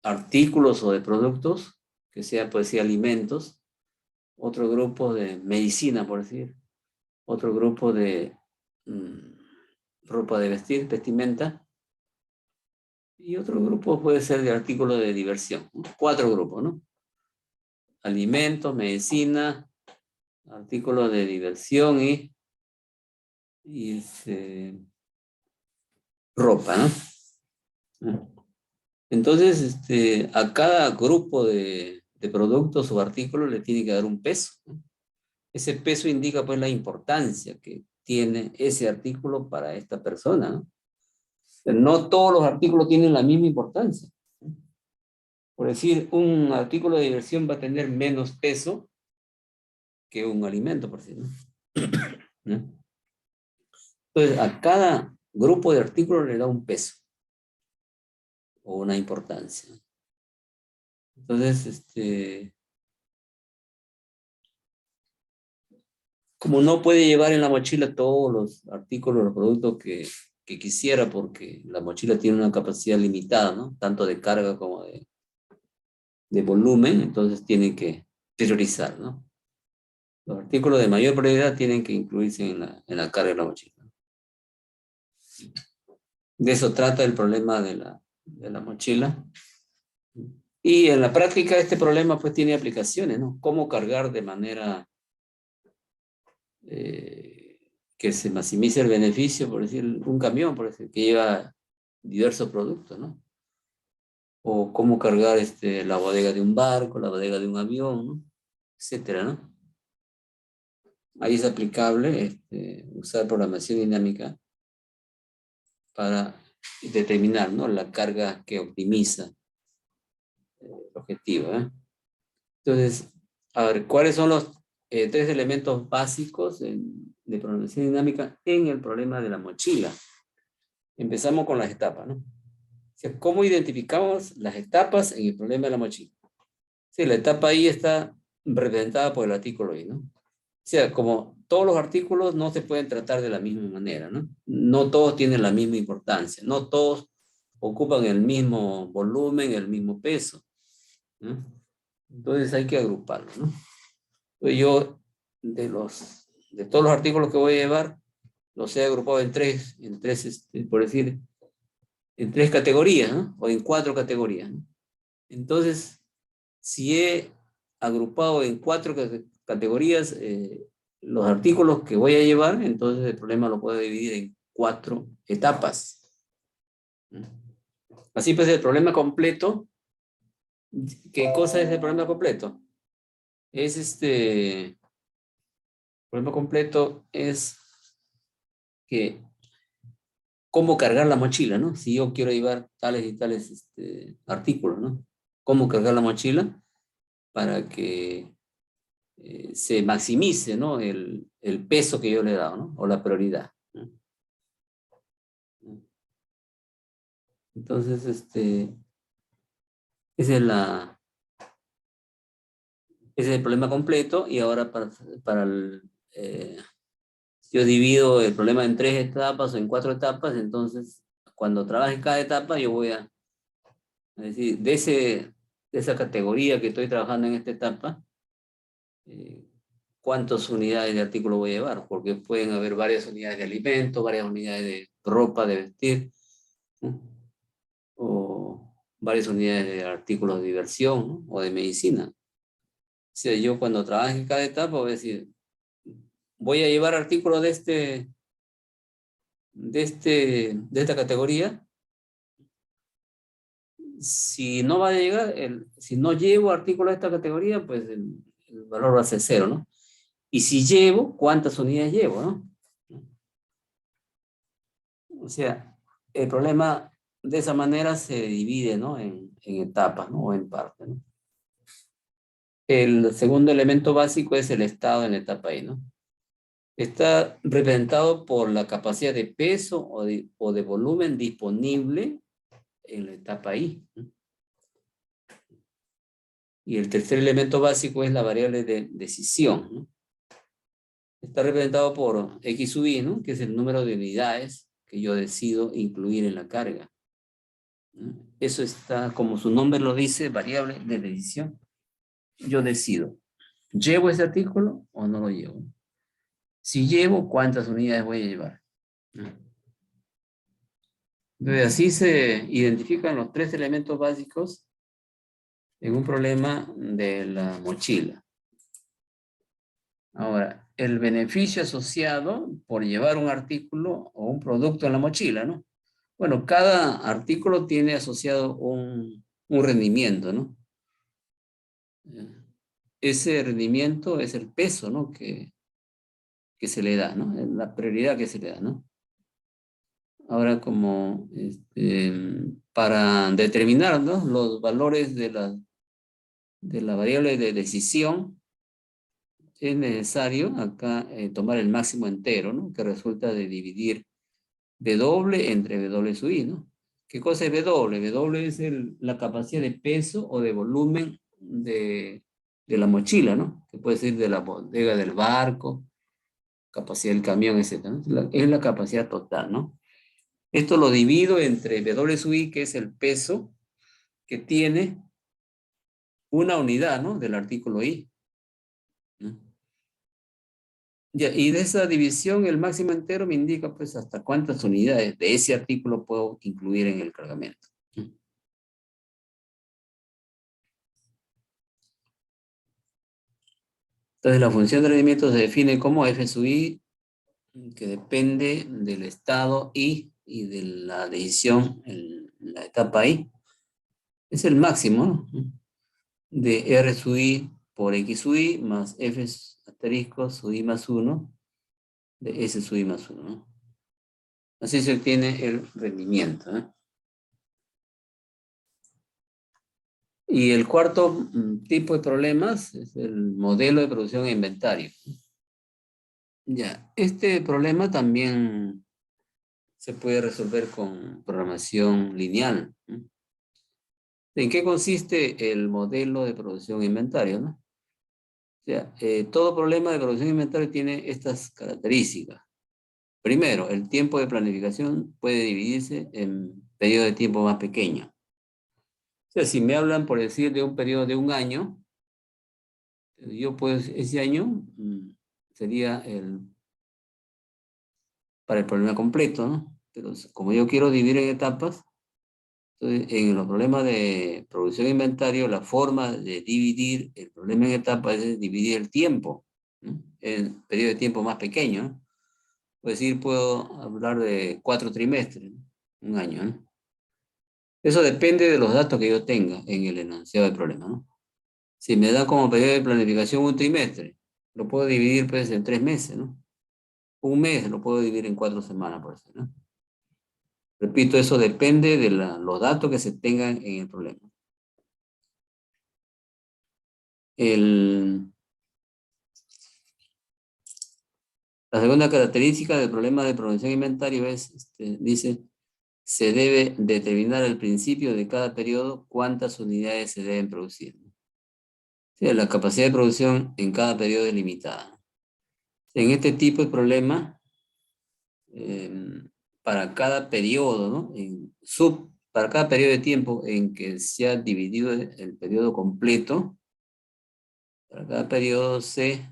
artículos o de productos, que sea, pues sí, alimentos, otro grupo de medicina, por decir, otro grupo de ropa de vestir, vestimenta, y otro grupo puede ser de artículos de diversión, ¿no? 4 grupos, ¿no? Alimentos, medicina, artículos de diversión y ropa, ¿no? Entonces, a cada grupo de productos o artículos le tiene que dar un peso, ¿no? Ese peso indica pues la importancia que tiene ese artículo para esta persona, ¿no? Pero no todos los artículos tienen la misma importancia. Por decir, un artículo de diversión va a tener menos peso que un alimento, por decir, ¿no? Entonces, a cada grupo de artículos le da un peso o una importancia. Entonces, como no puede llevar en la mochila todos los artículos, los productos que quisiera, porque la mochila tiene una capacidad limitada, ¿no?, tanto de carga como de volumen, entonces tiene que priorizar, ¿no? Los artículos de mayor prioridad tienen que incluirse en la carga de la mochila. De eso trata el problema de la mochila. Y en la práctica este problema pues tiene aplicaciones, ¿no? Cómo cargar de manera que se maximice el beneficio, por decir, un camión, por decir, que lleva diversos productos, ¿no? O cómo cargar la bodega de un barco, la bodega de un avión, ¿no? Etcétera, ¿no? Ahí es aplicable usar programación dinámica para determinar, ¿no?, la carga que optimiza el objetivo, ¿eh? Entonces, a ver, ¿cuáles son los tres elementos básicos de programación dinámica en el problema de la mochila? Empezamos con las etapas, ¿no? O sea, ¿cómo identificamos las etapas en el problema de la mochila? Sí, la etapa I está representada por el artículo I, ¿no? O sea, como todos los artículos no se pueden tratar de la misma manera, ¿no? No todos tienen la misma importancia, no todos ocupan el mismo volumen, el mismo peso, ¿no? Entonces hay que agruparlo, ¿no? Entonces yo, de todos los artículos que voy a llevar, los he agrupado en tres, por decir, en tres categorías, ¿no? O en cuatro categorías, ¿no? Entonces, si he agrupado en cuatro categorías los artículos que voy a llevar, entonces el problema lo puedo dividir en cuatro etapas. Así pues, el problema completo, ¿qué cosa es el problema completo? Es el problema completo es que cómo cargar la mochila, ¿no? Si yo quiero llevar tales y tales artículos, ¿no? Cómo cargar la mochila para que se maximice, ¿no?, el peso que yo le he dado, ¿no?, o la prioridad, ¿no? Entonces, ese es el problema completo. Y ahora yo divido el problema en tres etapas o en cuatro etapas. Entonces, cuando trabaje cada etapa, yo voy a decir, de esa categoría que estoy trabajando en esta etapa, cuántas unidades de artículo voy a llevar, porque pueden haber varias unidades de alimento, varias unidades de ropa de vestir, ¿no?, o varias unidades de artículos de diversión, ¿no?, o de medicina. O sea, yo cuando trabaje en cada etapa voy a decir, voy a llevar artículos de esta categoría. Si no va a llegar, si no llevo artículos de esta categoría, pues el valor va a ser 0, ¿no? Y si llevo, ¿cuántas unidades llevo, no? O sea, el problema de esa manera se divide, ¿no?, en etapas, ¿no?, o en partes, ¿no? El segundo elemento básico es el estado en la etapa I, ¿no? Está representado por la capacidad de peso o de volumen disponible en la etapa I, ¿no? Y el tercer elemento básico es la variable de decisión, ¿no? Está representado por X sub I, ¿no?, que es el número de unidades que yo decido incluir en la carga, ¿no? Eso está, como su nombre lo dice, variable de decisión. Yo decido, ¿llevo ese artículo o no lo llevo? Si llevo, ¿cuántas unidades voy a llevar? Entonces, así se identifican los tres elementos básicos en un problema de la mochila. Ahora, el beneficio asociado por llevar un artículo o un producto en la mochila, ¿no? Bueno, cada artículo tiene asociado un rendimiento, ¿no? Ese rendimiento es el peso, ¿no?, que se le da, ¿no? La prioridad que se le da, ¿no? Ahora, como para determinar, ¿no?, los valores de la variable de decisión, es necesario acá tomar el máximo entero, ¿no?, que resulta de dividir W entre W sub I, ¿no? ¿Qué cosa es W? W es la capacidad de peso o de volumen de la mochila, ¿no? Que puede ser de la bodega del barco, capacidad del camión, etc., ¿no? Es la capacidad total, ¿no? Esto lo divido entre W sub I, que es el peso que tiene una unidad, ¿no?, del artículo I, ¿no? Ya, y de esa división, el máximo entero me indica pues hasta cuántas unidades de ese artículo puedo incluir en el cargamento. Entonces la función de rendimiento se define como f sub i, que depende del estado i y de la decisión en la etapa i. Es el máximo, ¿no?, de r sub i por x sub i más f asterisco sub i más 1 de s sub i más 1, ¿no? Así se obtiene el rendimiento, ¿no? Y el cuarto tipo de problemas es el modelo de producción e inventario. Ya, este problema también se puede resolver con programación lineal, ¿no? ¿En qué consiste el modelo de producción e inventario, no? O sea, todo problema de producción e inventario tiene estas características. Primero, el tiempo de planificación puede dividirse en periodos de tiempo más pequeños. O sea, si me hablan, por decir, de un periodo de un año, yo pues ese año sería para el problema completo, ¿no? Pero como yo quiero dividir en etapas, entonces en los problemas de producción e inventario, la forma de dividir el problema en etapas es dividir el tiempo, ¿no?, en periodo de tiempo más pequeño, ¿no? Es decir, puedo hablar de 4 trimestres, ¿no?, un año, ¿no? Eso depende de los datos que yo tenga en el enunciado del problema, ¿no? Si me da como periodo de planificación un trimestre, lo puedo dividir pues en 3 meses, ¿no? Un mes lo puedo dividir en 4 semanas, por ejemplo, ¿no? Repito, eso depende de los datos que se tengan en el problema. La segunda característica del problema de producción de inventario es, dice, se debe determinar al principio de cada periodo cuántas unidades se deben producir. O sea, la capacidad de producción en cada periodo es limitada. En este tipo de problema, para cada periodo, ¿no?, para cada periodo de tiempo en que se ha dividido el periodo completo, para cada periodo se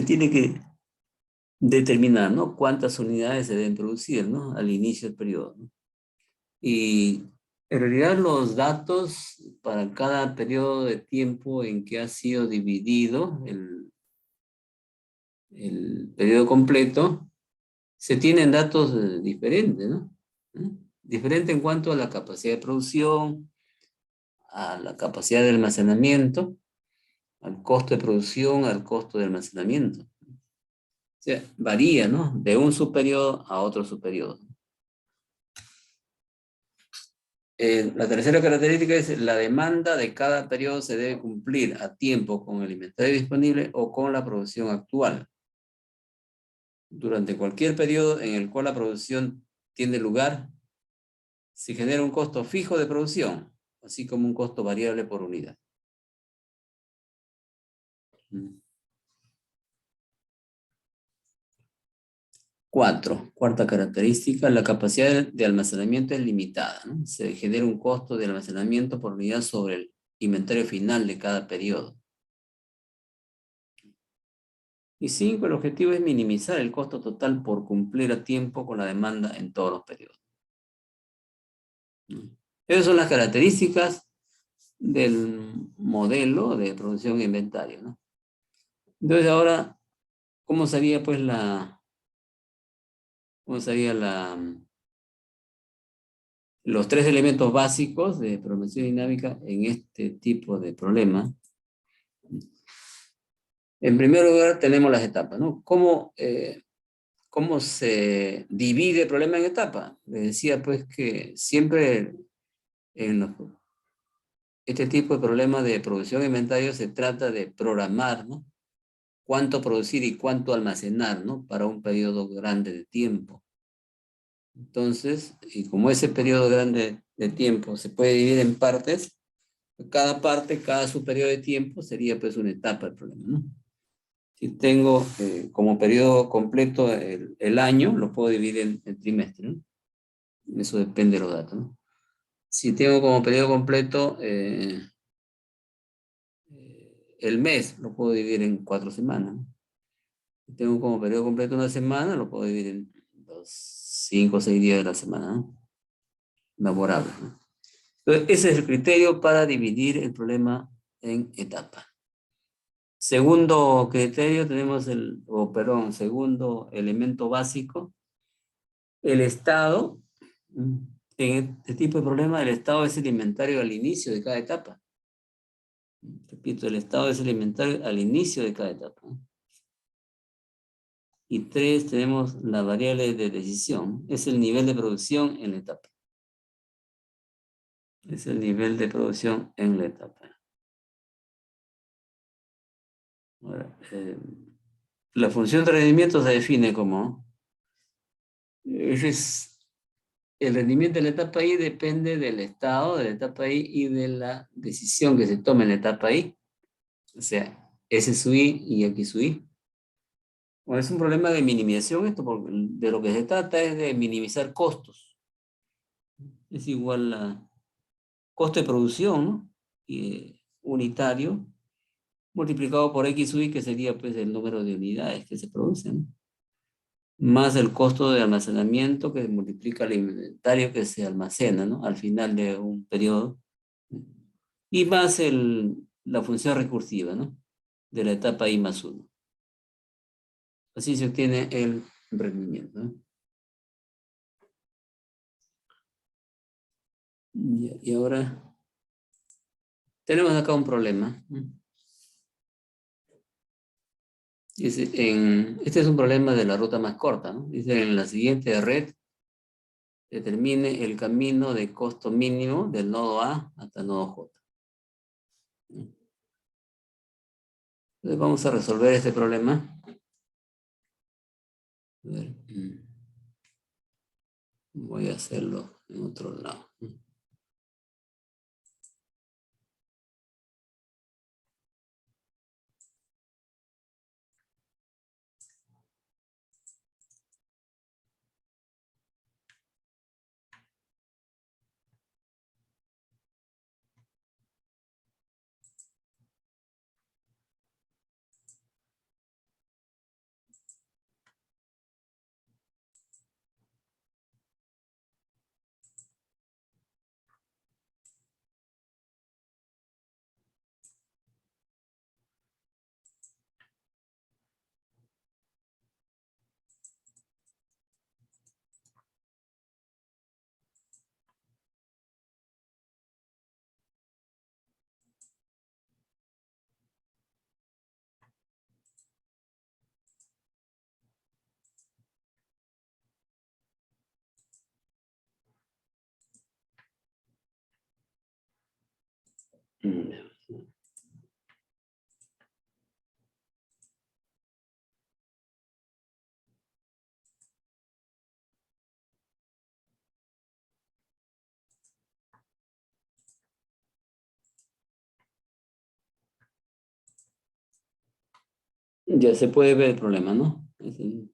tiene que determinar, ¿no?, cuántas unidades se deben producir, ¿no?, al inicio del periodo, ¿no? Y en realidad los datos para cada periodo de tiempo en que ha sido dividido el periodo completo, se tienen datos diferentes, ¿no? Diferente en cuanto a la capacidad de producción, a la capacidad de almacenamiento, al costo de producción, al costo de almacenamiento. O sea, varía, ¿no?, de un subperiodo a otro subperiodo. La tercera característica es la demanda de cada periodo se debe cumplir a tiempo con el inventario disponible o con la producción actual. Durante cualquier periodo en el cual la producción tiene lugar, se genera un costo fijo de producción, así como un costo variable por unidad. Cuarta característica, la capacidad de almacenamiento es limitada, ¿no? Se genera un costo de almacenamiento por unidad sobre el inventario final de cada periodo. Y 5, el objetivo es minimizar el costo total por cumplir a tiempo con la demanda en todos los periodos. Esas son las características del modelo de producción e inventario, ¿no? Entonces ahora, ¿cómo sería pues los 3 elementos básicos de programación dinámica en este tipo de problema? En primer lugar tenemos las etapas, ¿no? ¿Cómo se divide el problema en etapas? Les decía pues que siempre en este tipo de problemas de producción e inventario se trata de programar, ¿no?, cuánto producir y cuánto almacenar, ¿no?, para un periodo grande de tiempo. Entonces, y como ese periodo grande de tiempo se puede dividir en partes, cada parte, cada subperiodo de tiempo sería pues una etapa del problema, ¿no? Si tengo como periodo completo el año, lo puedo dividir en trimestres, ¿no? Eso depende de los datos, ¿no? Si tengo como periodo completo el mes lo puedo dividir en 4 semanas, ¿no? Si tengo como periodo completo una semana, lo puedo dividir en los 5 o 6 días de la semana, ¿no? Laborable, ¿no? Entonces, ese es el criterio para dividir el problema en etapas. Segundo criterio tenemos segundo elemento básico, el estado. En este tipo de problema, el estado es el inventario al inicio de cada etapa. Repito, el estado es el inventario al inicio de cada etapa. Y 3, tenemos la variable de decisión, es el nivel de producción en la etapa. Es el nivel de producción en la etapa. Ahora, la función de rendimiento se define como el rendimiento de la etapa I depende del estado de la etapa I y de la decisión que se tome en la etapa I. O sea, S sub I y X sub I. Bueno, es un problema de minimización esto, porque de lo que se trata es de minimizar costos. Es igual a costo de producción, ¿no? Unitario, multiplicado por X sub I, que sería pues el número de unidades que se producen, ¿no? Más el costo de almacenamiento que multiplica el inventario que se almacena, ¿no? Al final de un periodo. Y más la función recursiva, ¿no? De la etapa I más 1. Así se obtiene el rendimiento, ¿no? Y ahora tenemos acá un problema. Dice, este es un problema de la ruta más corta, ¿no? Dice, en la siguiente red, determine el camino de costo mínimo del nodo A hasta el nodo J. Entonces vamos a resolver este problema. A ver, voy a hacerlo en otro lado. Ya se puede ver el problema, ¿no? Es el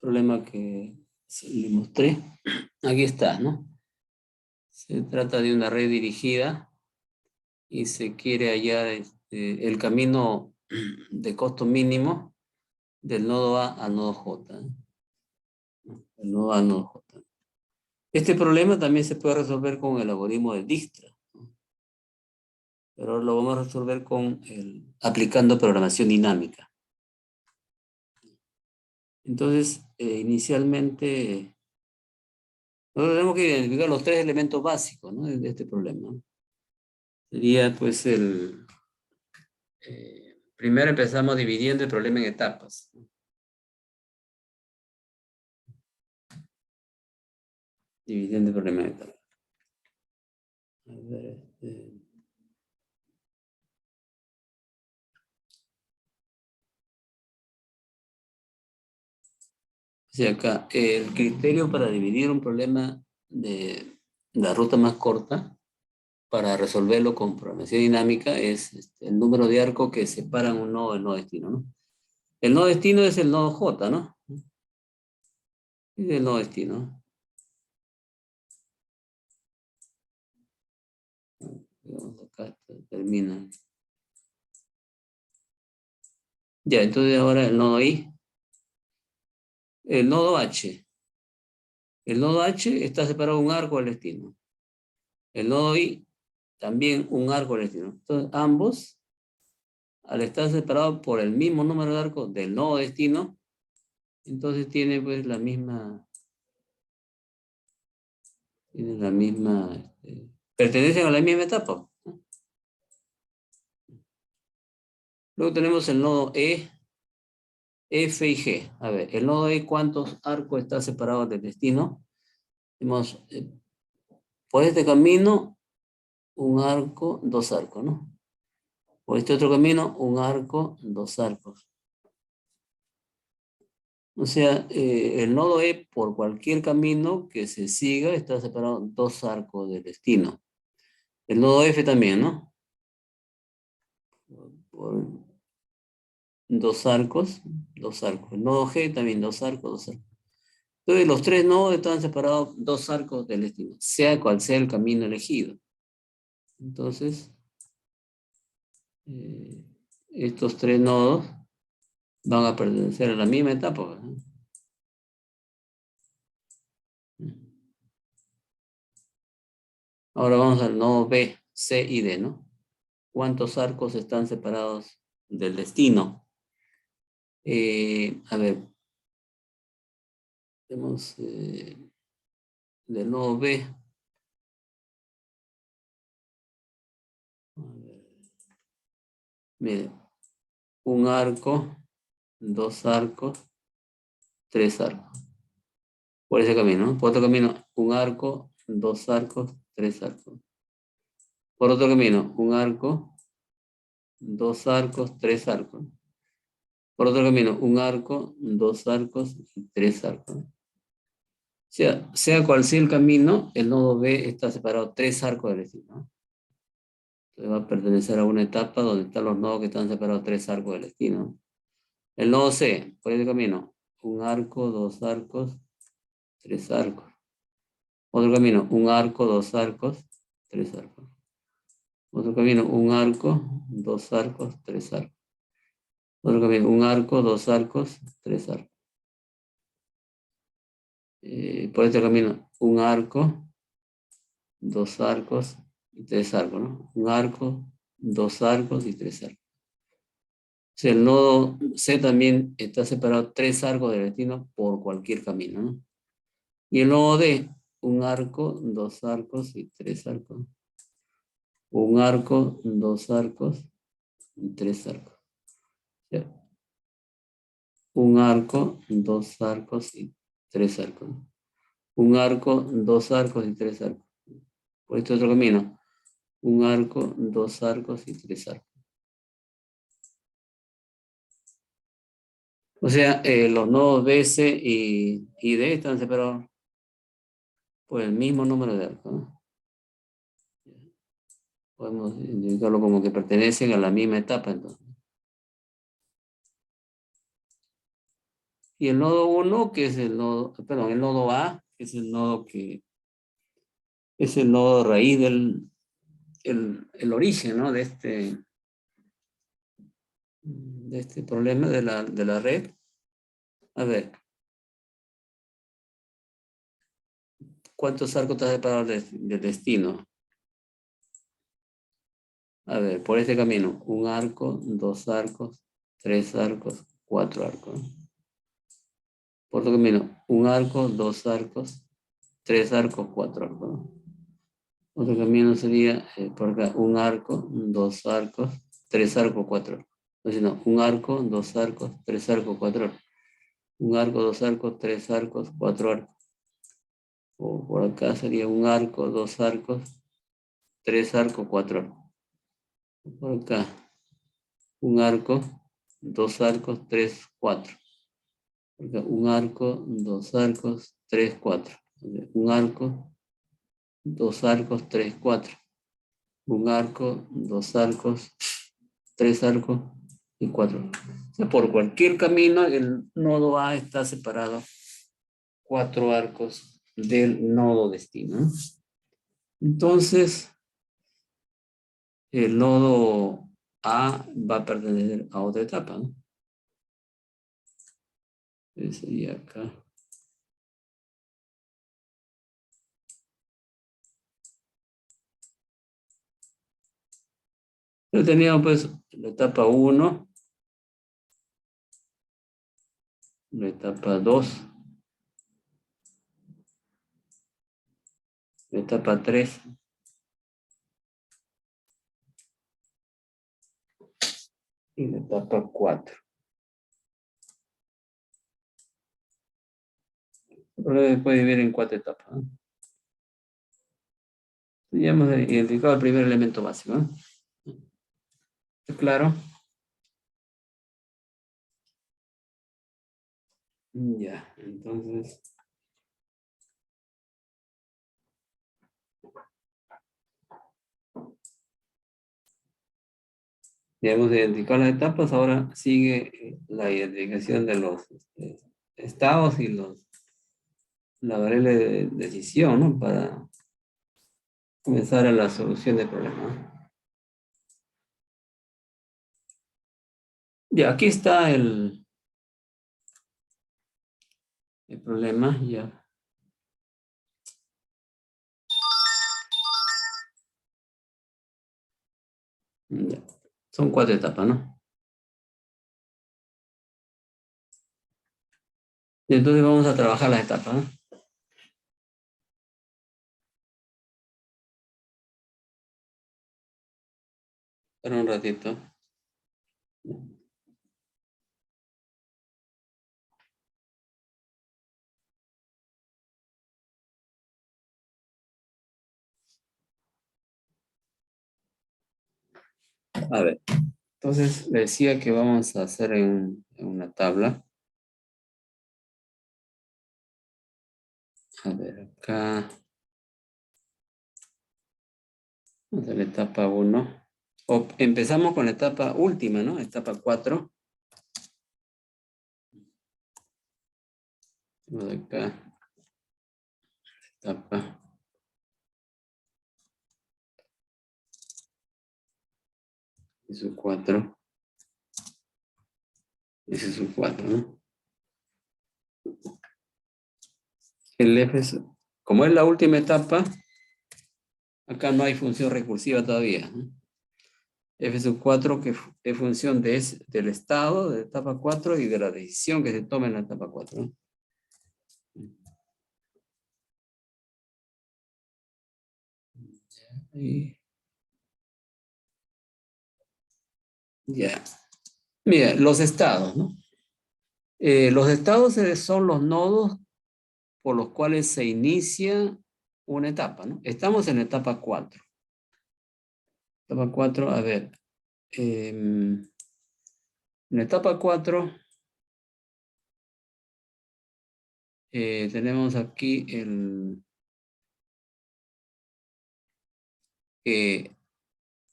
problema que le mostré. Aquí está, ¿no? Se trata de una red dirigida y se quiere hallar el camino de costo mínimo del nodo A al nodo J, ¿no? El nodo A al nodo J. Este problema también se puede resolver con el algoritmo de Dijkstra, ¿no? Pero lo vamos a resolver aplicando programación dinámica. Entonces, inicialmente, nosotros tenemos que identificar los 3 elementos básicos, ¿no? De este problema. Sería pues primero empezamos dividiendo el problema en etapas. Dividiendo el problema en etapas. A ver, sí, acá, el criterio para dividir un problema de la ruta más corta, para resolverlo con programación dinámica, es el número de arcos que separan un nodo del nodo destino, ¿no? El nodo destino es el nodo J, ¿no? Es el nodo destino. Acá termina. Ya, entonces ahora el nodo I. El nodo H. El nodo H está separado de un arco del destino. El nodo I también un arco del destino. Entonces ambos, al estar separados por el mismo número de arcos del nodo destino, entonces tiene pues la misma, pertenecen a la misma etapa. Luego tenemos el nodo E, F y G. A ver, el nodo E, ¿cuántos arcos está separado del destino? Tenemos, por este camino, un arco, dos arcos, ¿no? Por este otro camino, un arco, dos arcos. O sea, el nodo E, por cualquier camino que se siga, está separado dos arcos del destino. El nodo F también, ¿no? Por dos arcos, dos arcos. El nodo G también, dos arcos, dos arcos. Entonces, los tres nodos están separados dos arcos del destino, sea cual sea el camino elegido. Entonces, estos tres nodos van a pertenecer a la misma etapa, ¿no? Ahora vamos al nodo B, C y D, ¿no? ¿Cuántos arcos están separados del destino? A ver, tenemos del nodo B. Mire, un arco, dos arcos, tres arcos. Por ese camino, ¿no? Por otro camino, un arco, dos arcos, tres arcos. Por otro camino, un arco, dos arcos, tres arcos. Por otro camino, un arco, dos arcos y tres arcos. Sea cual sea el camino, el nodo B está separado tres arcos del destino, ¿no? Entonces va a pertenecer a una etapa donde están los nodos que están separados tres arcos del destino. El nodo C, por ese camino, un arco, dos arcos, tres arcos. Otro camino, un arco, dos arcos, tres arcos. Otro camino, un arco, dos arcos, tres arcos. Otro camino, un arco, dos arcos, tres arcos. Por este camino, un arco, dos arcos y tres arcos, ¿no? Un arco, dos arcos y tres arcos. O sea, el nodo C también está separado tres arcos del destino por cualquier camino, ¿no? Y el nodo D, un arco, dos arcos y tres arcos. Un arco, dos arcos y tres arcos. ¿Ya? Un arco, dos arcos y tres arcos. Un arco, dos arcos y tres arcos. Por este otro camino, un arco, dos arcos y tres arcos. O sea, los nodos B, C y D están separados por el mismo número de arcos, ¿no? Podemos indicarlo como que pertenecen a la misma etapa, entonces. Y el nodo 1, que es el nodo, perdón, el nodo A, que es el nodo que es el nodo raíz del el origen, ¿no? de este problema de la red. A ver, ¿cuántos arcos está separado del destino? A ver, por este camino, un arco, dos arcos, tres arcos, cuatro arcos. Por otro camino, un arco, dos arcos, tres arcos, cuatro arcos. Otro camino sería por acá, un arco, dos arcos, tres arcos, cuatro arcos. Entonces, no, un arco, dos arcos, tres arcos, cuatro arcos. Un arco, dos arcos, tres arcos, cuatro arcos. O por acá sería un arco, dos arcos, tres arcos, cuatro arcos. Por acá, un arco, dos arcos, tres, cuatro. Por acá, un arco, dos arcos, tres, cuatro. Un arco, dos arcos, tres, cuatro. Un arco, dos arcos, tres arcos y cuatro. O sea, por cualquier camino, el nodo A está separado cuatro arcos del nodo destino. Entonces, el nodo A va a pertenecer a otra etapa, ¿no? Sería acá. Pero teníamos pues la etapa 1, la etapa 2, la etapa 3 y la etapa 4. Pero se puede dividir en 4 etapas, ¿no? Ya hemos identificado el primer elemento básico, ¿no? ¿Está claro? Ya, entonces... Ya hemos identificado las etapas, ahora sigue la identificación de los estados y la variable de decisión, ¿no? Para comenzar a la solución del problema. Ya, aquí está el problema, ya. Ya. Son 4 etapas, ¿no? Y entonces vamos a trabajar las etapas, ¿no? Espera un ratito. A ver, entonces le decía que vamos a hacer en una tabla. A ver, acá. Vamos a la etapa 1. Empezamos con la etapa última, ¿no? Etapa 4. Vamos acá. Etapa. Y su 4. Ese es su 4, ¿no? El F es, como es la última etapa, acá no hay función recursiva todavía, ¿no? F sub 4 que es función del estado de la etapa 4 y de la decisión que se toma en la etapa 4, ¿no? Y, ya. Mira, los estados, ¿no? Los estados son los nodos por los cuales se inicia una etapa, ¿no? Estamos en la etapa 4. Etapa 4, a ver. En la etapa 4 tenemos aquí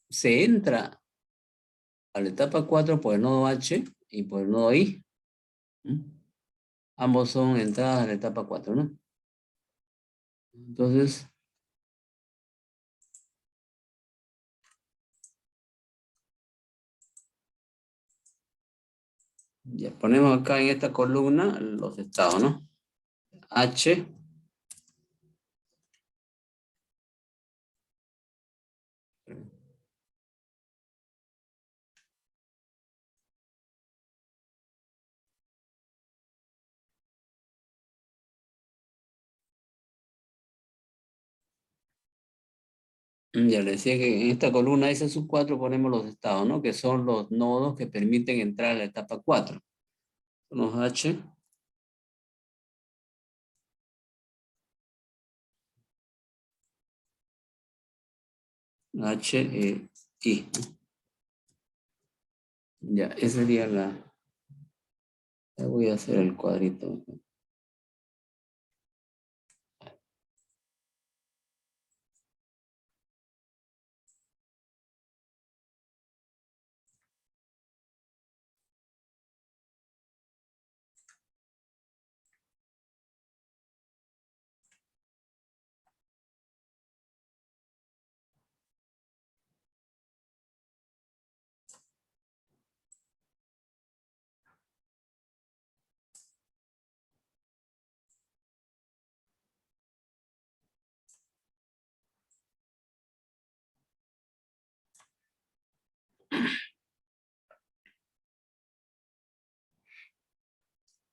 se entra a la etapa 4 por el nodo H y por el nodo I. ¿Mm? Ambos son entradas a la etapa 4, ¿no? Entonces, ya ponemos acá en esta columna los estados, ¿no? H. Ya le decía que en esta columna S sub 4 ponemos los estados, ¿no? Que son los nodos que permiten entrar a la etapa 4. Son los H. H, I. Ya, esa sería voy a hacer el cuadrito.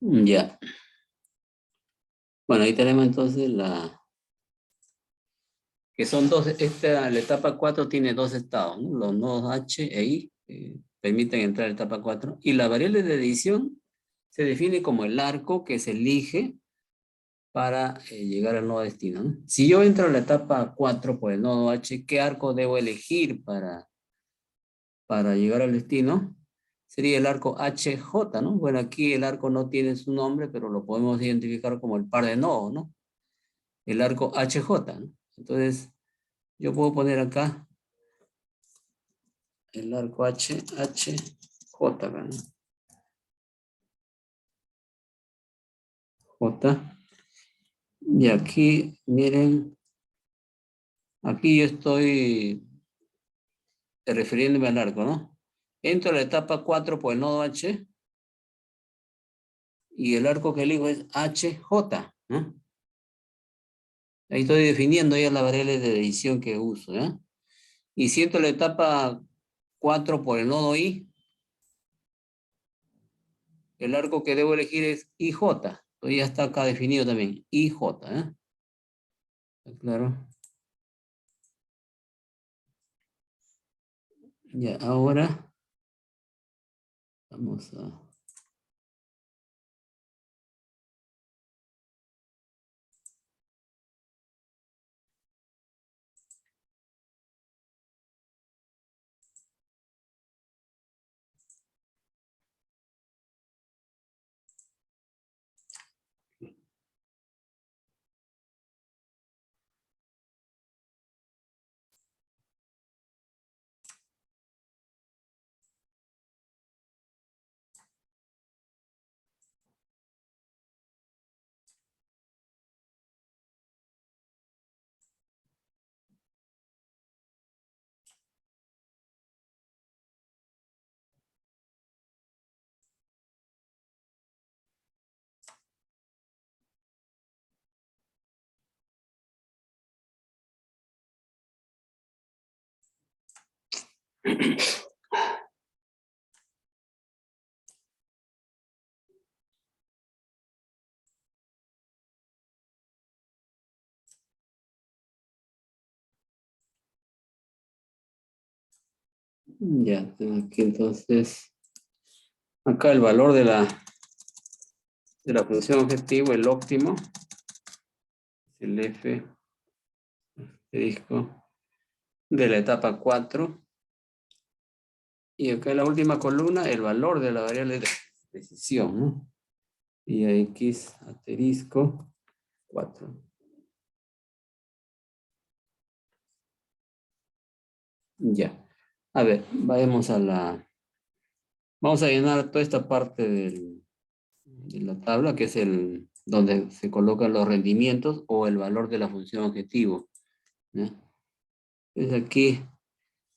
Ya. Bueno, ahí tenemos entonces que son dos, la etapa 4 tiene dos estados, ¿no? Los nodos H e I permiten entrar a la etapa 4. Y la variable de edición se define como el arco que se elige para llegar al nodo destino, ¿no? Si yo entro a la etapa 4 por el nodo H, ¿qué arco debo elegir para llegar al destino? Sería el arco HJ, ¿no? Bueno, aquí el arco no tiene su nombre, pero lo podemos identificar como el par de nodos, ¿no? El arco HJ, ¿no? Entonces, yo puedo poner acá el arco HJ, ¿no? J. Y aquí, miren, aquí yo estoy refiriéndome al arco, ¿no? Entro a la etapa 4 por el nodo H y el arco que elijo es HJ, ¿no? Ahí estoy definiendo ya la variable de edición que uso, ¿ya? Y si entro a la etapa 4 por el nodo I, el arco que debo elegir es IJ. Entonces ya está acá definido también, IJ, ¿eh? Claro. Ya, ahora vamos a... Ya, tengo aquí entonces... Acá el valor de la función objetivo, el óptimo, el F asterisco de la etapa 4. Y acá en la última columna, el valor de la variable de decisión, ¿no? Y a X asterisco 4. Ya. A ver, vamos a llenar toda esta parte de la tabla, que es donde se colocan los rendimientos o el valor de la función objetivo, ¿no? Entonces aquí,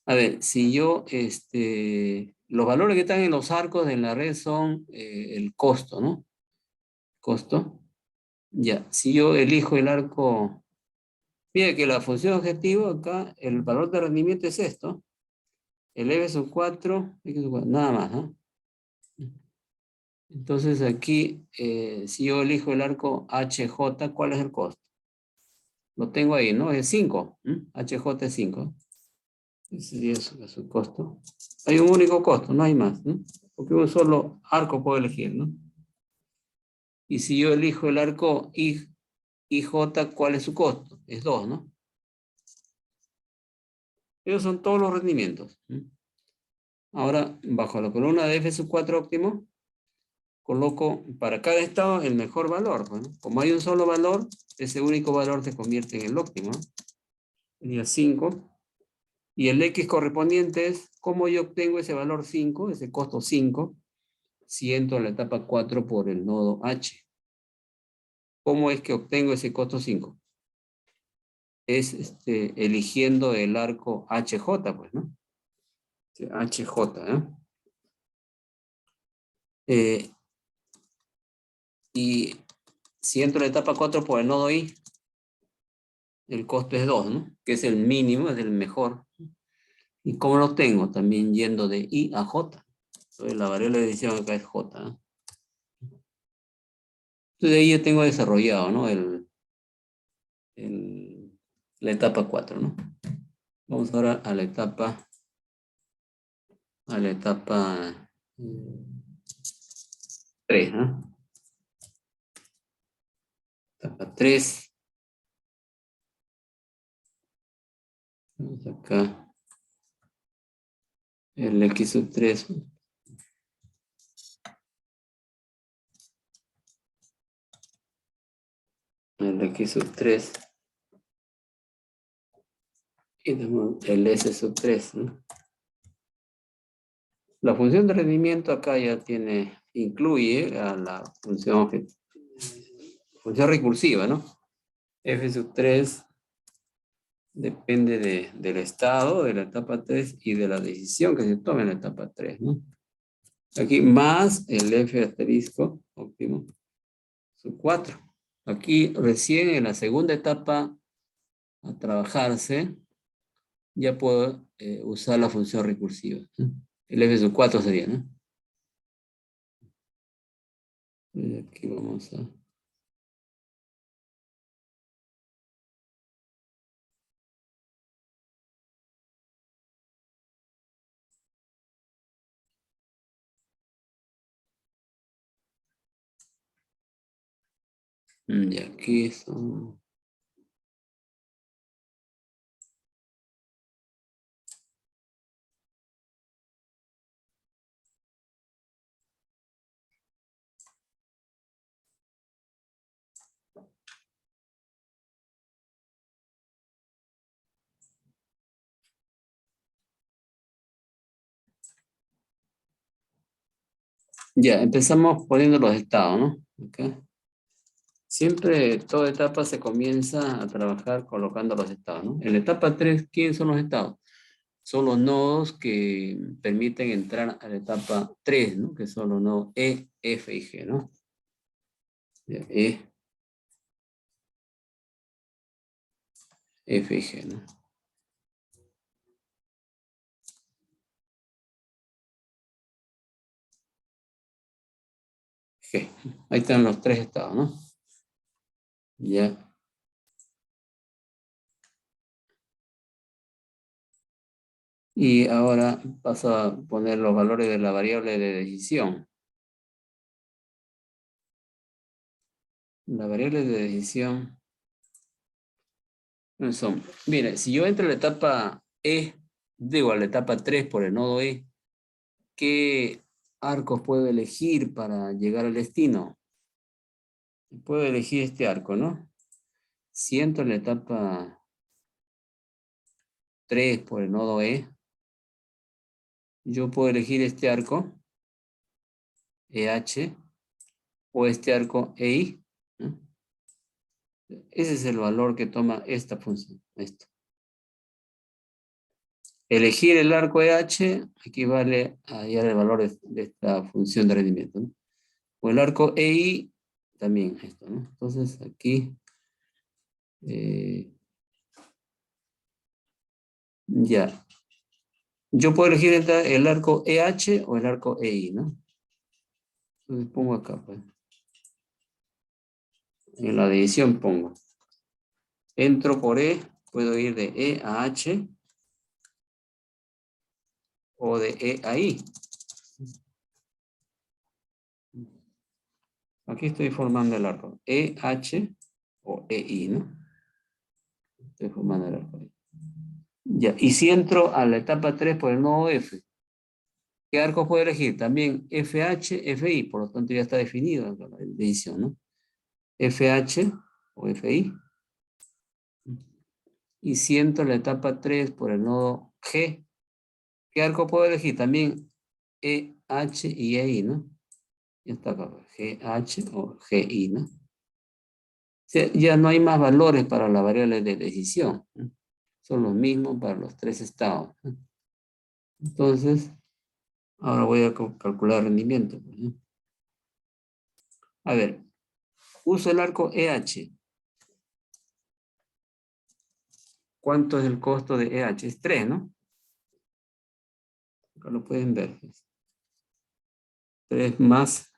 a ver, si yo, los valores que están en los arcos de la red son el costo, ¿no? Costo. Ya, si yo elijo el arco, fíjate que la función objetivo acá, el valor de rendimiento es esto, el F sub 4, nada más, ¿no? Entonces aquí, si yo elijo el arco HJ, ¿cuál es el costo? Lo tengo ahí, ¿no? Es 5, HJ es 5. Ese sería su costo. Hay un único costo, no hay más, ¿no? Porque un solo arco puedo elegir, ¿no? Y si yo elijo el arco IJ, ¿cuál es su costo? Es 2, ¿no? Esos son todos los rendimientos. Ahora, bajo la columna de F sub 4 óptimo, coloco para cada estado el mejor valor. Bueno, como hay un solo valor, ese único valor se convierte en el óptimo. Sería 5. Y el X correspondiente es cómo yo obtengo ese valor 5, ese costo 5, si entro a la etapa 4 por el nodo H. ¿Cómo es que obtengo ese costo 5? Es eligiendo el arco HJ, pues, ¿no? HJ, ¿eh? Y si entro a la etapa 4 por el nodo I, el costo es 2, ¿no? Que es el mínimo, es el mejor. ¿Y cómo lo tengo? También yendo de I a J. Entonces la variable de edición acá es J, ¿no? Entonces ahí yo tengo desarrollado, ¿no? La etapa 4, ¿no? Vamos ahora a la etapa 3, ¿no? Etapa 3. Vamos acá. El X sub 3. El X sub 3. Y tenemos el S sub 3, ¿no? La función de rendimiento acá ya incluye a la función recursiva, ¿no? F sub 3 depende del estado de la etapa 3 y de la decisión que se tome en la etapa 3, ¿no? Aquí más el F asterisco óptimo sub 4. Aquí recién en la segunda etapa a trabajarse ya puedo usar la función recursiva, ¿no? El F sub 4 sería, ¿no? Y aquí vamos a... Y aquí son... Ya, empezamos poniendo los estados, ¿no? Okay. Siempre, toda etapa se comienza a trabajar colocando los estados, ¿no? En la etapa 3, ¿quiénes son los estados? Son los nodos que permiten entrar a la etapa 3, ¿no? Que son los nodos E, F y G, ¿no? Ya, E, F y G, ¿no? G. Ahí están los 3 estados, ¿no? Ya. Y ahora paso a poner los valores de la variable de decisión. La variable de decisión son, mire, si yo entro a la etapa E, digo a la etapa 3 por el nodo E, ¿qué arcos puedo elegir para llegar al destino? Puedo elegir este arco, ¿no? Si entro en la etapa 3 por el nodo E, yo puedo elegir este arco, EH, o este arco EI, ¿no? Ese es el valor que toma esta función, esto. Elegir el arco EH equivale a hallar el valor de esta función de rendimiento, ¿no? O el arco EI, también esto, ¿no? Entonces aquí, ya. Yo puedo elegir el arco EH o el arco EI, ¿no? Entonces pongo acá, pues. En la división pongo. Entro por E, puedo ir de E a H o de E a I. Aquí estoy formando el arco EH o EI, ¿no? Estoy formando el arco. Ya, y si entro a la etapa 3 por el nodo F, ¿qué arco puedo elegir? También FH, FI, por lo tanto ya está definido la división, ¿no? FH o FI. Y si entro a la etapa 3 por el nodo G, ¿qué arco puedo elegir? También EH y EI, ¿no? Ya está acá, GH o GI, ¿no? O sea, ya no hay más valores para la variable de decisión, ¿no? Son los mismos para los 3 estados, ¿no? Entonces, ahora voy a calcular rendimiento, ¿no? A ver, uso el arco EH. ¿Cuánto es el costo de EH? Es 3, ¿no? Acá lo pueden ver. 3 más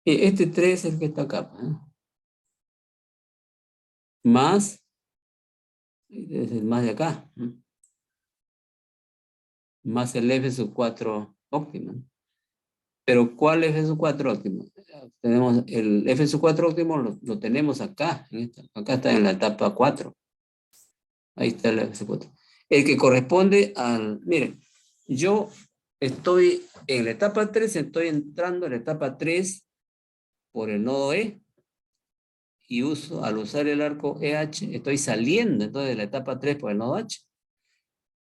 Este 3 es el que está acá. Más, es el más de acá. Más el f sub 4 óptimo. Pero ¿cuál f sub 4 óptimo? Tenemos el f sub 4 óptimo, lo tenemos acá. Acá está en la etapa 4. Ahí está el f sub 4. El que corresponde al... Miren, yo estoy en la etapa 3, estoy entrando en la etapa 3 por el nodo E. Y al usar el arco EH, estoy saliendo entonces de la etapa 3 por el nodo H.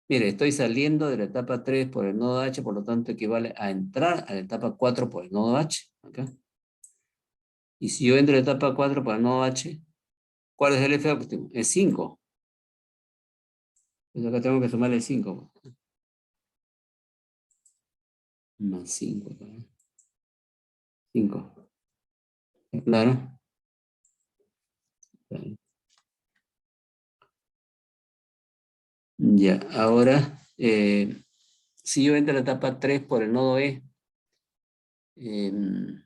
Mire, estoy saliendo de la etapa 3 por el nodo H, por lo tanto equivale a entrar a la etapa 4 por el nodo H. ¿Okay? Y si yo entro a la etapa 4 por el nodo H, ¿cuál es el F óptimo? Es 5. Entonces acá tengo que sumarle 5. Más 5. 5. ¿Claro? Ya, ahora, si yo entro a la etapa 3 por el nodo E, el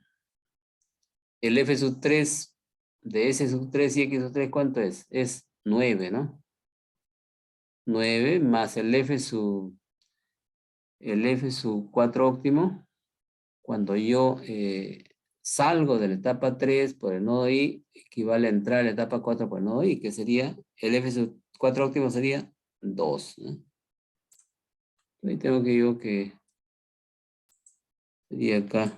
F sub 3 de S sub 3 y X sub 3, ¿cuánto es? Es 9, ¿no? 9 más el F sub 4 óptimo. Cuando yo salgo de la etapa 3 por el nodo I, equivale a entrar a la etapa 4 por el nodo I, que sería, el F sub 4 óptimo sería 2, ¿no? Ahí tengo que yo que sería acá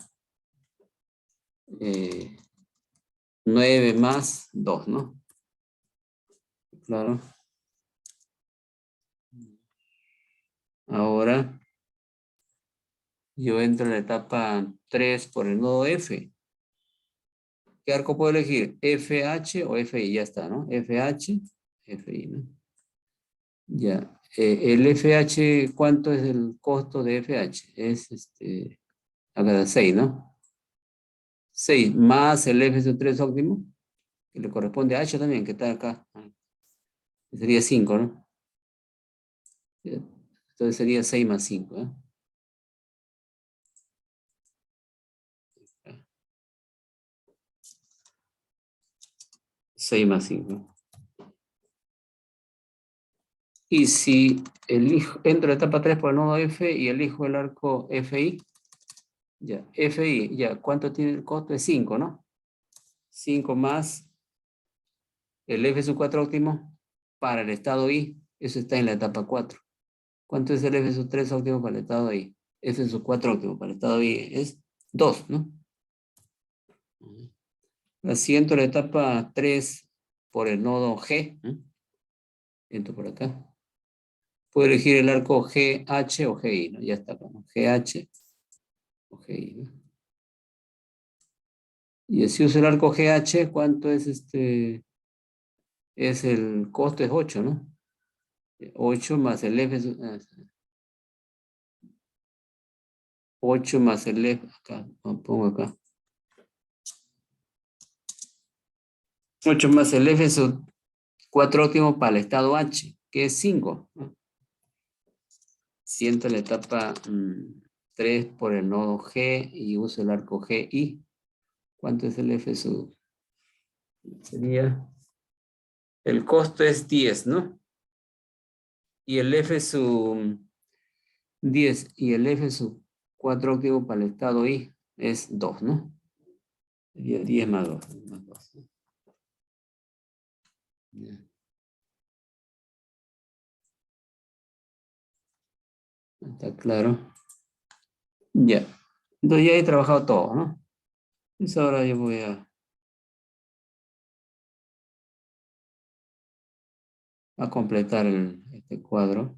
9 más 2, ¿no? Claro. Ahora yo entro en la etapa 3 por el nodo F. ¿Qué arco puedo elegir? FH o FI, ya está, ¿no? FH, FI, ¿no? Ya. El FH, ¿cuánto es el costo de FH? Es acá 6, ¿no? 6 más el F sub 3 óptimo, que le corresponde a H también, que está acá. Sería 5, ¿no? Entonces sería 6 más 5, ¿eh? 6 más 5. Y si entro a la etapa 3 por el nodo F y elijo el arco FI, ya, FI, ya, ¿cuánto tiene el costo? Es 5, ¿no? 5 más el F sub 4 óptimo para el estado I, eso está en la etapa 4. ¿Cuánto es el F sub 3 óptimo para el estado I? F sub 4 óptimo para el estado I es 2, ¿no? Así entro a la etapa 3 por el nodo G, ¿no? Entro por acá. Puedo elegir el arco GH o GI, ¿no? Ya está acá, ¿no? GH o GI, ¿no? Y si uso el arco GH, ¿cuánto es Es el costo es 8, ¿no? 8 más el F, 8 más el F, acá, pongo acá. 8 más el F sub 4 óptimo para el estado H, que es 5, ¿no? Siento la etapa 3 por el nodo G y uso el arco GI. ¿Cuánto es el F sub? Sería, el costo es 10, ¿no? Y el F sub 10 y el F sub 4 óptimo para el estado I es 2, ¿no? Sería 10 más 2. Más 2, ¿no? Ya. ¿Está claro? Ya. Entonces ya he trabajado todo, ¿no? Entonces ahora yo voy a completar este cuadro.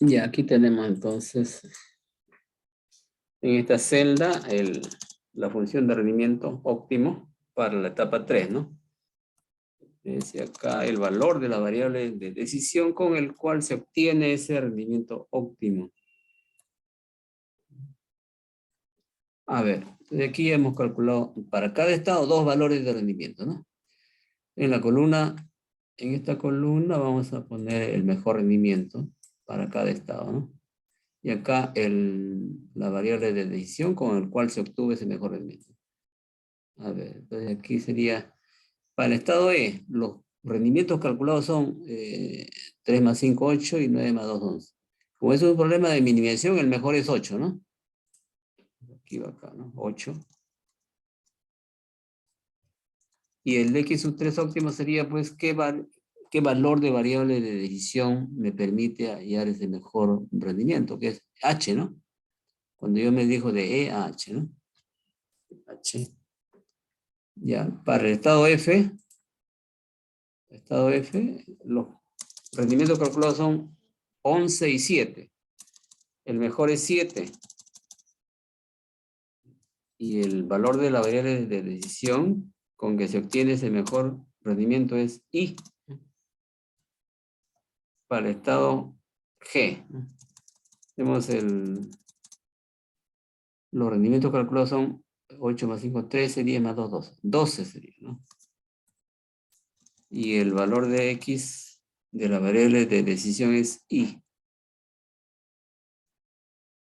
Ya, aquí tenemos entonces en esta celda la función de rendimiento óptimo para la etapa 3, ¿no? Dice acá el valor de la variable de decisión con el cual se obtiene ese rendimiento óptimo. A ver, de aquí hemos calculado para cada estado 2 valores de rendimiento, ¿no? En la columna, en esta columna vamos a poner el mejor rendimiento para cada estado, ¿no? Y acá la variable de decisión con el cual se obtuvo ese mejor rendimiento. A ver, entonces aquí sería, para el estado E, los rendimientos calculados son 3 más 5, 8 y 9 más 2, 11. Como es un problema de minimización, el mejor es 8, ¿no? Aquí va acá, ¿no? 8. Y el X sub 3 óptimo sería, pues, ¿qué valor de variable de decisión me permite hallar ese mejor rendimiento? Que es H, ¿no? Cuando yo me dijo de E a H, ¿no? H. Ya, para el estado F, los rendimientos calculados son 11 y 7. El mejor es 7. Y el valor de la variable de decisión con que se obtiene ese mejor rendimiento es I. Para el estado G. Tenemos los rendimientos calculados son 8 más 5, 13, 10 más 2, 12. 12 sería, ¿no? Y el valor de X de la variable de decisión es Y.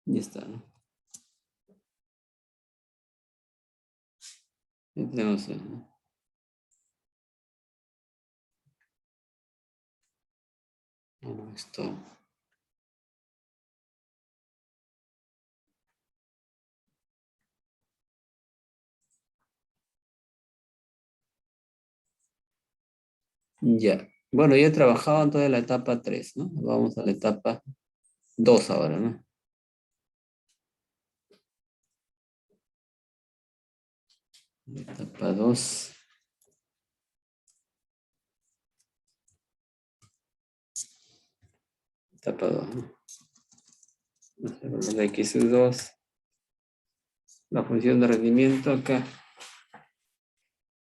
Ya está, ¿no? Ya tenemos, ¿no? Bueno, esto. Ya. Bueno, ya he trabajado en toda la etapa 3, ¿no? Vamos a la etapa 2 ahora, ¿no? Etapa 2. Etapa 2, ¿no? La X sub 2. La función de rendimiento acá.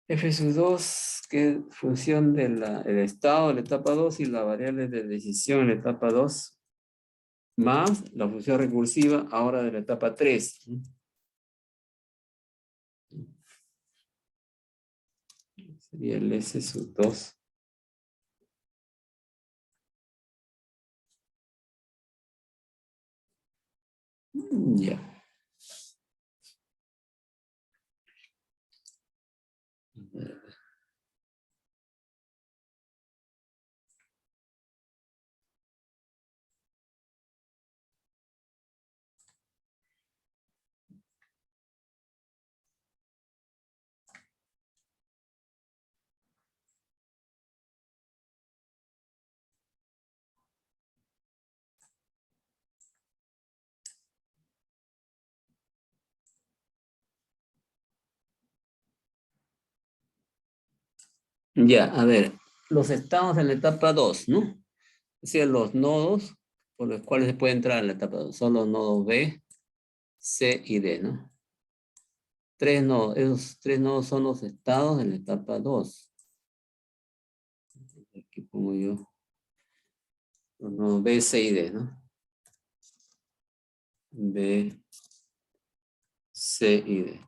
F sub 2, que es función del estado de la etapa 2 y la variable de decisión en la etapa 2, más la función recursiva ahora de la etapa 3. Sería el S sub 2. Ya. Ya, a ver, los estados en la etapa 2, ¿no? Es decir, los nodos por los cuales se puede entrar en la etapa 2 son los nodos B, C y D, ¿no? 3 nodos, esos 3 nodos son los estados en la etapa 2. Aquí pongo yo los nodos B, C y D, ¿no? B, C y D.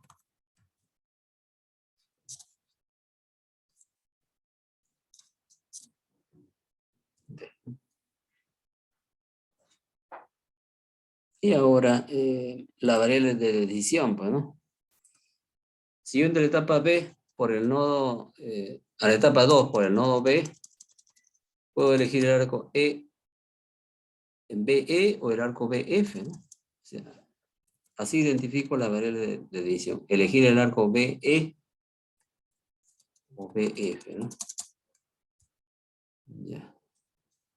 Y ahora la variable de decisión, pues, ¿no? Si yo entro a la etapa B por el nodo, a la etapa 2 por el nodo B, puedo elegir el arco BE o el arco BF, ¿no? O sea, así identifico la variable de decisión. Elegir el arco BE o BF, ¿no? Ya.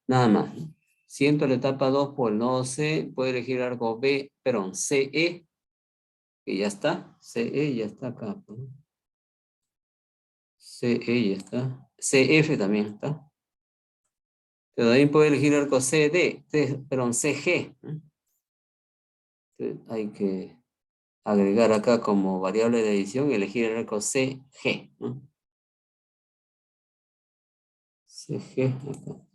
Nada más, ¿no? Si entro a la etapa 2 por el nodo C, puedo elegir el arco CE, que ya está. CE ya está acá, ¿no? CE ya está. CF también está. Pero también puedo elegir el arco perdón, CG. ¿No? Entonces, hay que agregar acá como variable de edición, elegir el arco CG. ¿No? CG, acá.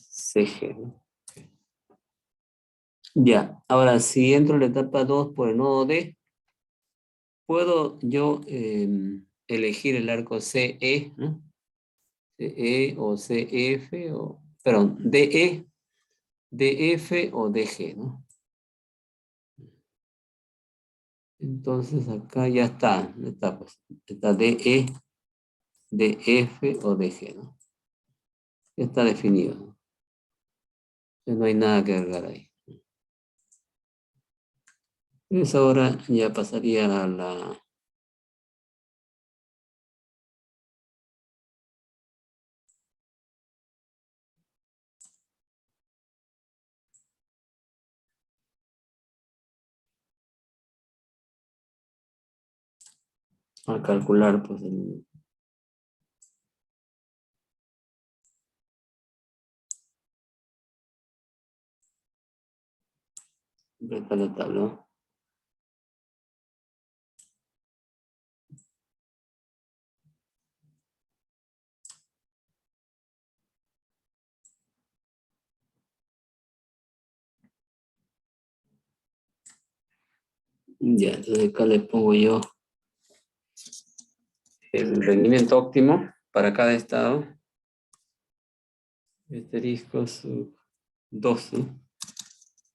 CG. ¿No? Ya, ahora si entro en la etapa 2 por el nodo D, puedo yo elegir el arco CE, ¿no? CE o CF, o, perdón, DE, DF o DG, ¿no? Entonces acá ya está, está DE, DF o DG, ¿no? Ya está definido, ¿no? Entonces no hay nada que agregar ahí. Entonces ahora ya pasaría a la... a calcular, pues, completar la tabla, ¿no? Ya, entonces acá le pongo yo el rendimiento óptimo para cada estado. Asterisco sub 2, ¿no?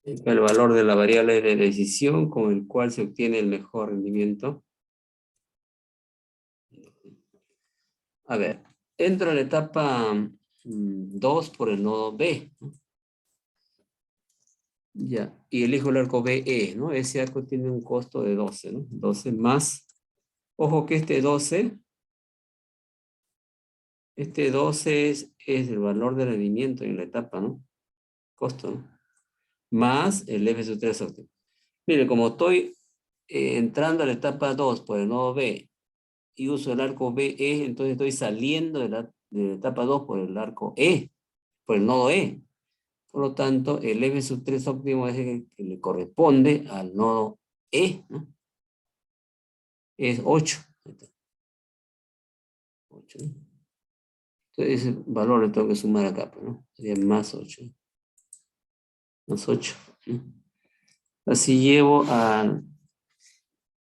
El valor de la variable de decisión con el cual se obtiene el mejor rendimiento. A ver, entro en la etapa 2 por el nodo B, ¿no? Ya, y elijo el arco BE, ¿no? Ese arco tiene un costo de 12, ¿no? 12 más, ojo que este 12 es el valor de rendimiento en la etapa, ¿no? Costo, ¿no? Más el F sub 3 óptimo. Mire, como estoy entrando a la etapa 2 por el nodo B y uso el arco BE, entonces estoy saliendo de la etapa 2 por el arco E, por el nodo E. Por lo tanto, el F sub 3 óptimo es el que le corresponde al nodo E, ¿no? Es 8. 8, ¿no? Entonces ese valor le tengo que sumar acá, ¿no? Sería más 8. Más 8. ¿No? Así llevo a...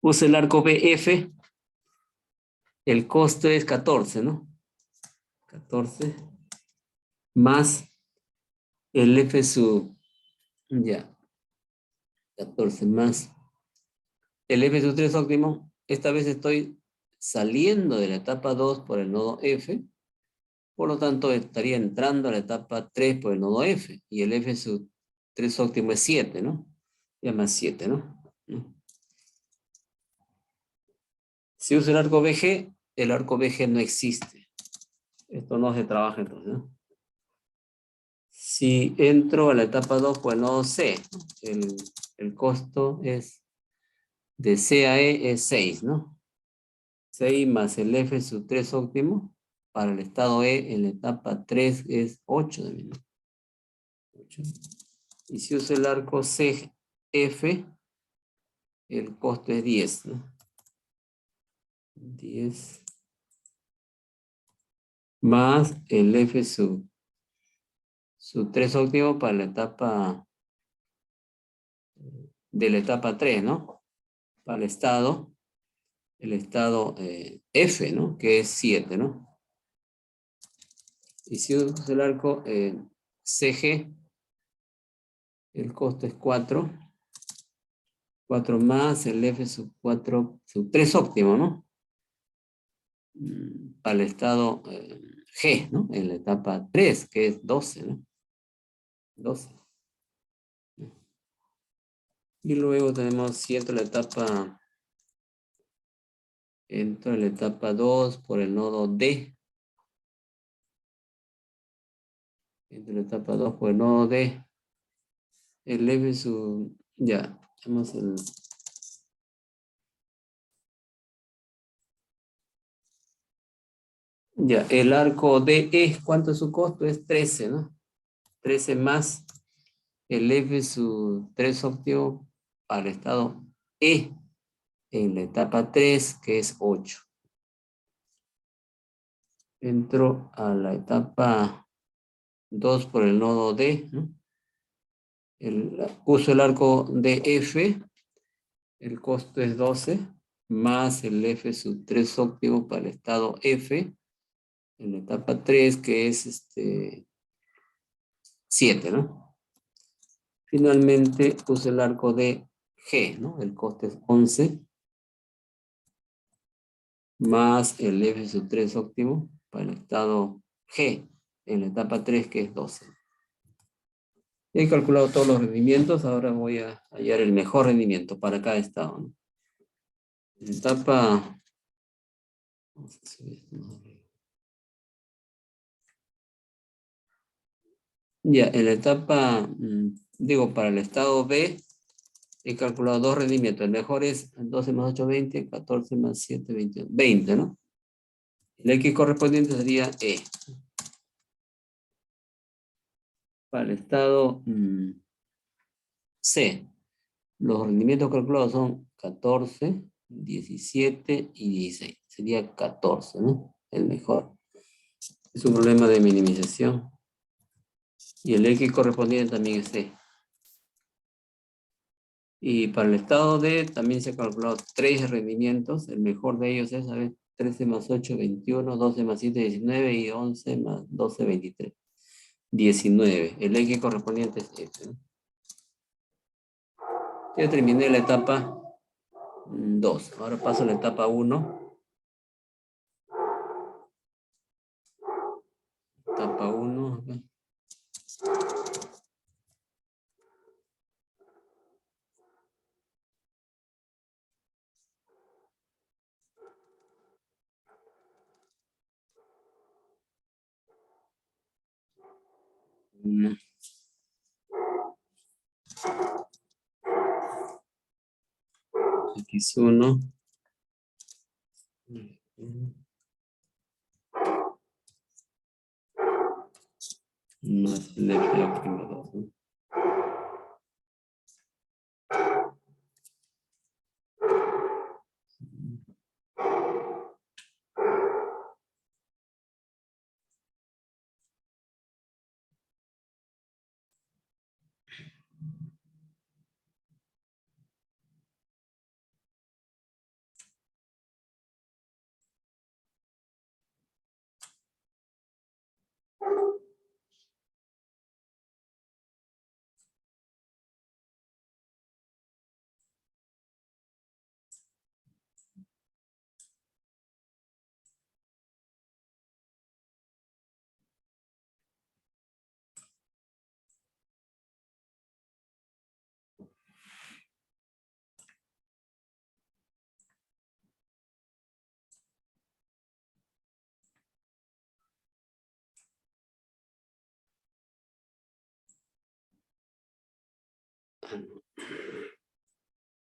Uso el arco BF. El costo es 14, ¿no? 14 más el F sub, ya, 14 más el F sub 3 óptimo. Esta vez estoy saliendo de la etapa 2 por el nodo F, por lo tanto estaría entrando a la etapa 3 por el nodo F, y el F sub 3 óptimo es 7, ¿no? Ya más 7, ¿no? Si uso el arco BG no existe. Esto no se trabaja entonces, ¿no? Si entro a la etapa 2 por el nodo C, el costo es de C a E es 6, ¿no? 6 más el F sub 3 óptimo. Para el estado E en la etapa 3 es 8 también, ¿no? 8. Y si uso el arco CF, el costo es 10, ¿no? 10 más el F sub 3 óptimo para la etapa de la etapa 3, ¿no? Para el estado F, ¿no? Que es 7, ¿no? Y si uso el arco CG, el costo es 4. 4 más el F sub 4, sub 3 óptimo, ¿no? Para el estado G, ¿no? En la etapa 3, que es 12, ¿no? 12. Y luego tenemos, si entro en la etapa 2 por el nodo D. Entro en la etapa 2 por el nodo D. El F sub, ya, tenemos Ya, el arco DE, ¿cuánto es su costo? Es 13, ¿no? 13 más el F su 3 óptimo al estado E en la etapa 3, que es 8. Entro a la etapa 2 por el nodo D, ¿no? Uso el arco de F, el costo es 12, más el F sub 3 óptimo para el estado F, en la etapa 3, que es 7, ¿no? Finalmente uso el arco de G, ¿no? El costo es 11, más el F sub 3 óptimo para el estado G, en la etapa 3, que es 12. He calculado todos los rendimientos, ahora voy a hallar el mejor rendimiento para cada estado, ¿no? Etapa... Ya, en la etapa, digo, para el estado B, he calculado dos rendimientos. El mejor es 12 más 8, 20, 14 más 7, 21, 20, ¿no? El X correspondiente sería E. Para el estado C, los rendimientos calculados son 14, 17 y 16. Sería 14, ¿no? El mejor. Es un problema de minimización. Y el X correspondiente también es C. Y para el estado D también se han calculado 3 rendimientos. El mejor de ellos es, a ver, 13 más 8, 21, 12 más 7, 19 y 11 más 12, 23. 19. El X correspondiente es F, ¿no? Ya terminé la etapa 2. Ahora paso a la etapa 1. Etapa 1. Okay. X1. Más el F óptimo 2, ¿no?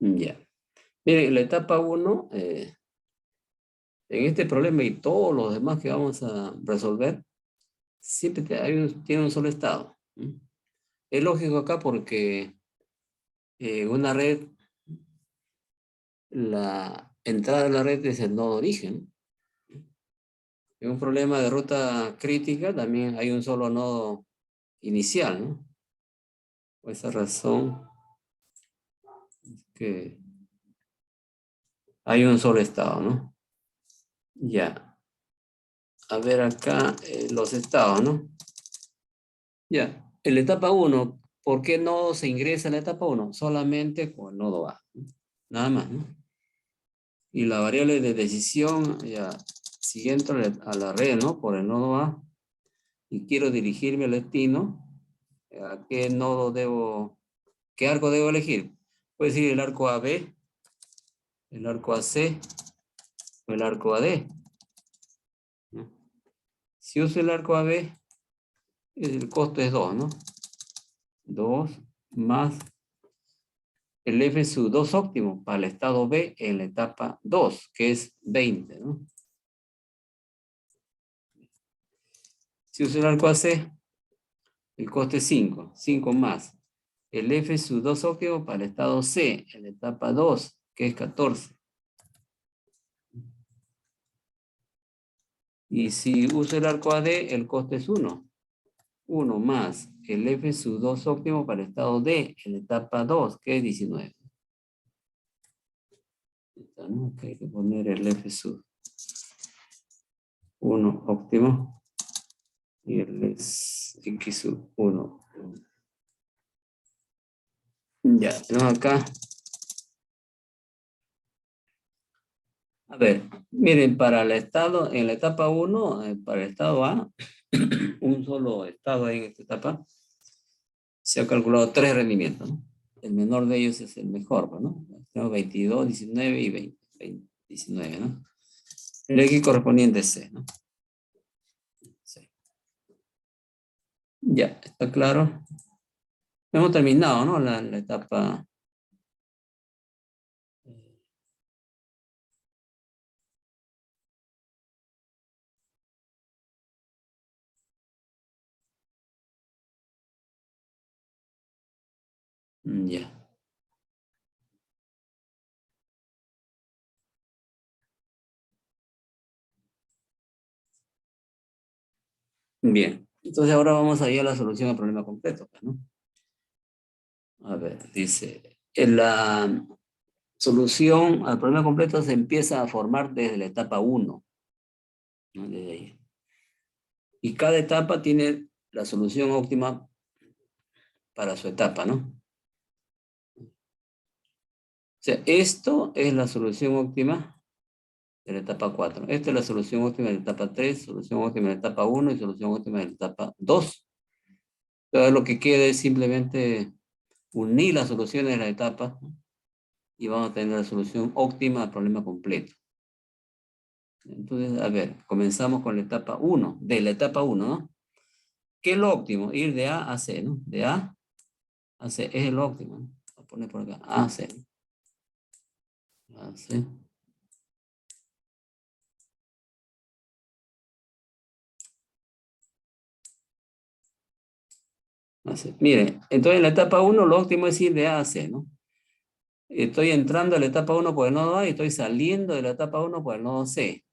Ya. Miren, la etapa 1, en este problema y todos los demás que vamos a resolver, siempre tiene un solo estado. Es lógico acá porque una red, la entrada de la red es el nodo origen. En un problema de ruta crítica también hay un solo nodo inicial, ¿no? Por esa razón que hay un solo estado, ¿no? Ya. A ver acá los estados, ¿no? Ya. En la etapa 1, ¿por qué nodo se ingresa en la etapa 1? Solamente con el nodo A, ¿no? Nada más, ¿no? Y la variable de decisión, ya, si entro a la red, ¿no? Por el nodo A y quiero dirigirme al destino, ¿a qué nodo qué arco debo elegir? Puede ser el arco AB, el arco AC o el arco AD, ¿no? Si uso el arco AB, el costo es 2, ¿no? 2 más el F sub 2 óptimo para el estado B en la etapa 2, que es 20, ¿no? Si uso el arco AC, el coste es 5. 5 más el F sub 2 óptimo para el estado C, en la etapa 2, que es 14. Y si uso el arco AD, el coste es 1. 1 más el F sub 2 óptimo para el estado D, en la etapa 2, que es 19. ¿No? Que hay que poner el F sub 1 óptimo y el X sub 1. Ya, tenemos acá. A ver, miren, para el estado, en la etapa 1, para el estado A, un solo estado ahí en esta etapa, se ha calculado 3 rendimientos, ¿no? El menor de ellos es el mejor, ¿no? Tenemos 22, 19 y 20, 19, ¿no? El X correspondiente es C, ¿no? C. Ya, ¿está claro? Hemos terminado, ¿no? La etapa. Ya. Bien. Entonces ahora vamos a ir a la solución al problema completo, ¿no? A ver, dice, en la solución al problema completo se empieza a formar desde la etapa 1, ¿no? Desde ahí. Y cada etapa tiene la solución óptima para su etapa, ¿no? O sea, esto es la solución óptima de la etapa 4. Esta es la solución óptima de la etapa 3, solución óptima de la etapa 1 y solución óptima de la etapa 2. Entonces lo que queda es simplemente unir las soluciones de la etapa, ¿no? Y vamos a tener la solución óptima al problema completo. Entonces, a ver, comenzamos con la etapa 1, de la etapa 1, ¿no? ¿Qué es lo óptimo? Ir de A a C, ¿no? De A a C es el óptimo, ¿no? Voy a poner por acá, A a C. A a C. A C. Miren, entonces en la etapa 1 lo óptimo es ir de A a C, ¿no? Estoy entrando a la etapa 1 por el nodo A y estoy saliendo de la etapa 1 por el nodo C.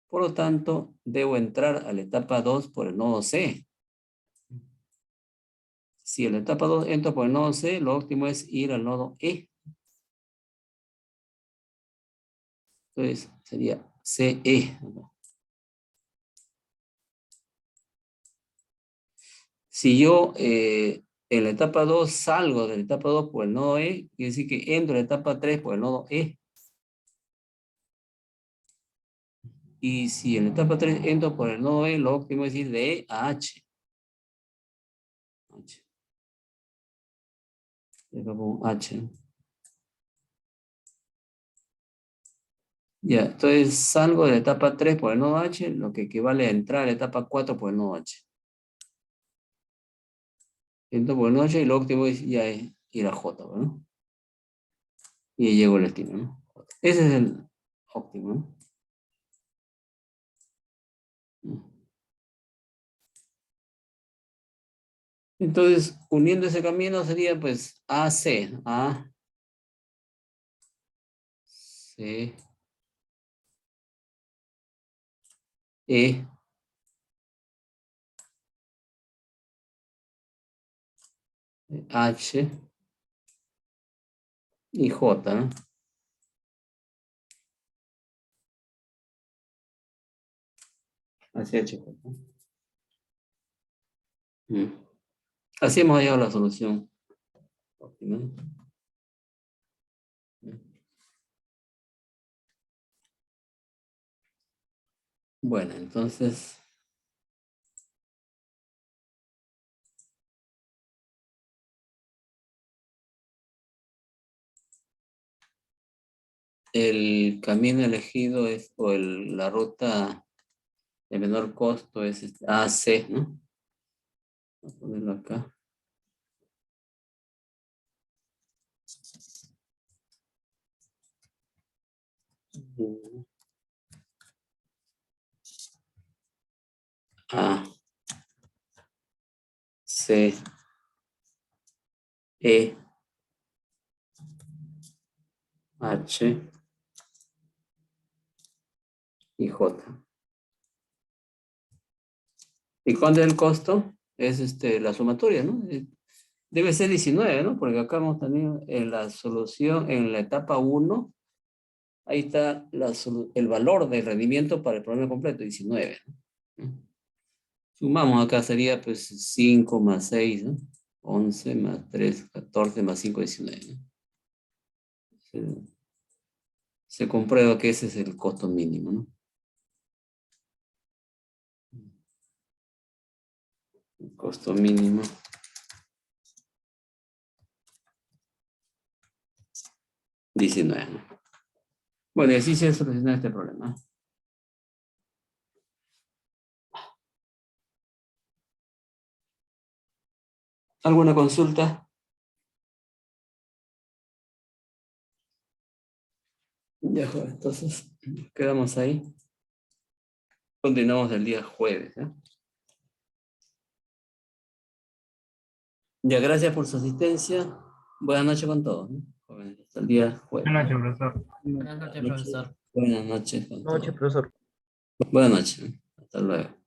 Por lo tanto, debo entrar a la etapa 2 por el nodo C. Si en la etapa 2 entro por el nodo C, lo óptimo es ir al nodo E. Entonces, sería CE. Si yo en la etapa 2 salgo de la etapa 2 por el nodo E, quiere decir que entro en la etapa 3 por el nodo E. Y si en la etapa 3 entro por el nodo E, lo óptimo es ir de E a H. H. Ya, entonces salgo de la etapa 3 por el nodo H, lo que equivale a entrar a la etapa 4 por el nodo H. Entro por el nodo H y lo óptimo es ya es ir a J, ¿no? Y llego al destino, ¿no? Ese es el óptimo, ¿no? Entonces, uniendo ese camino sería pues AC, A, C, E, H y J, ¿no? Hacia H, J. Así hemos llegado a la solución óptima. Bueno, entonces el camino elegido es, o la ruta de menor costo es AC, ¿no? Voy a ponerlo acá. A. C, E, H y J. ¿Y cuánto es el costo? Es la sumatoria, ¿no? Debe ser 19, ¿no? Porque acá hemos tenido en la solución, en la etapa 1, ahí está el valor de rendimiento para el problema completo, 19. ¿no? Sumamos acá sería pues 5 más 6, ¿no? 11 más 3, 14 más 5, 19. ¿no? Se comprueba que ese es el costo mínimo, ¿no? El costo mínimo. $19. Bueno, y así se soluciona este problema. ¿Alguna consulta? Ya, joven, entonces quedamos ahí. Continuamos el día jueves. ¿eh? Ya, gracias por su asistencia. Buenas noches con todos. ¿no? Jóvenes, hasta el día jueves. Buenas noches, profesor. Buenas noches, profesor. Buenas noches con Noche, todos. profesor. Buenas noches. ¿eh? Hasta luego.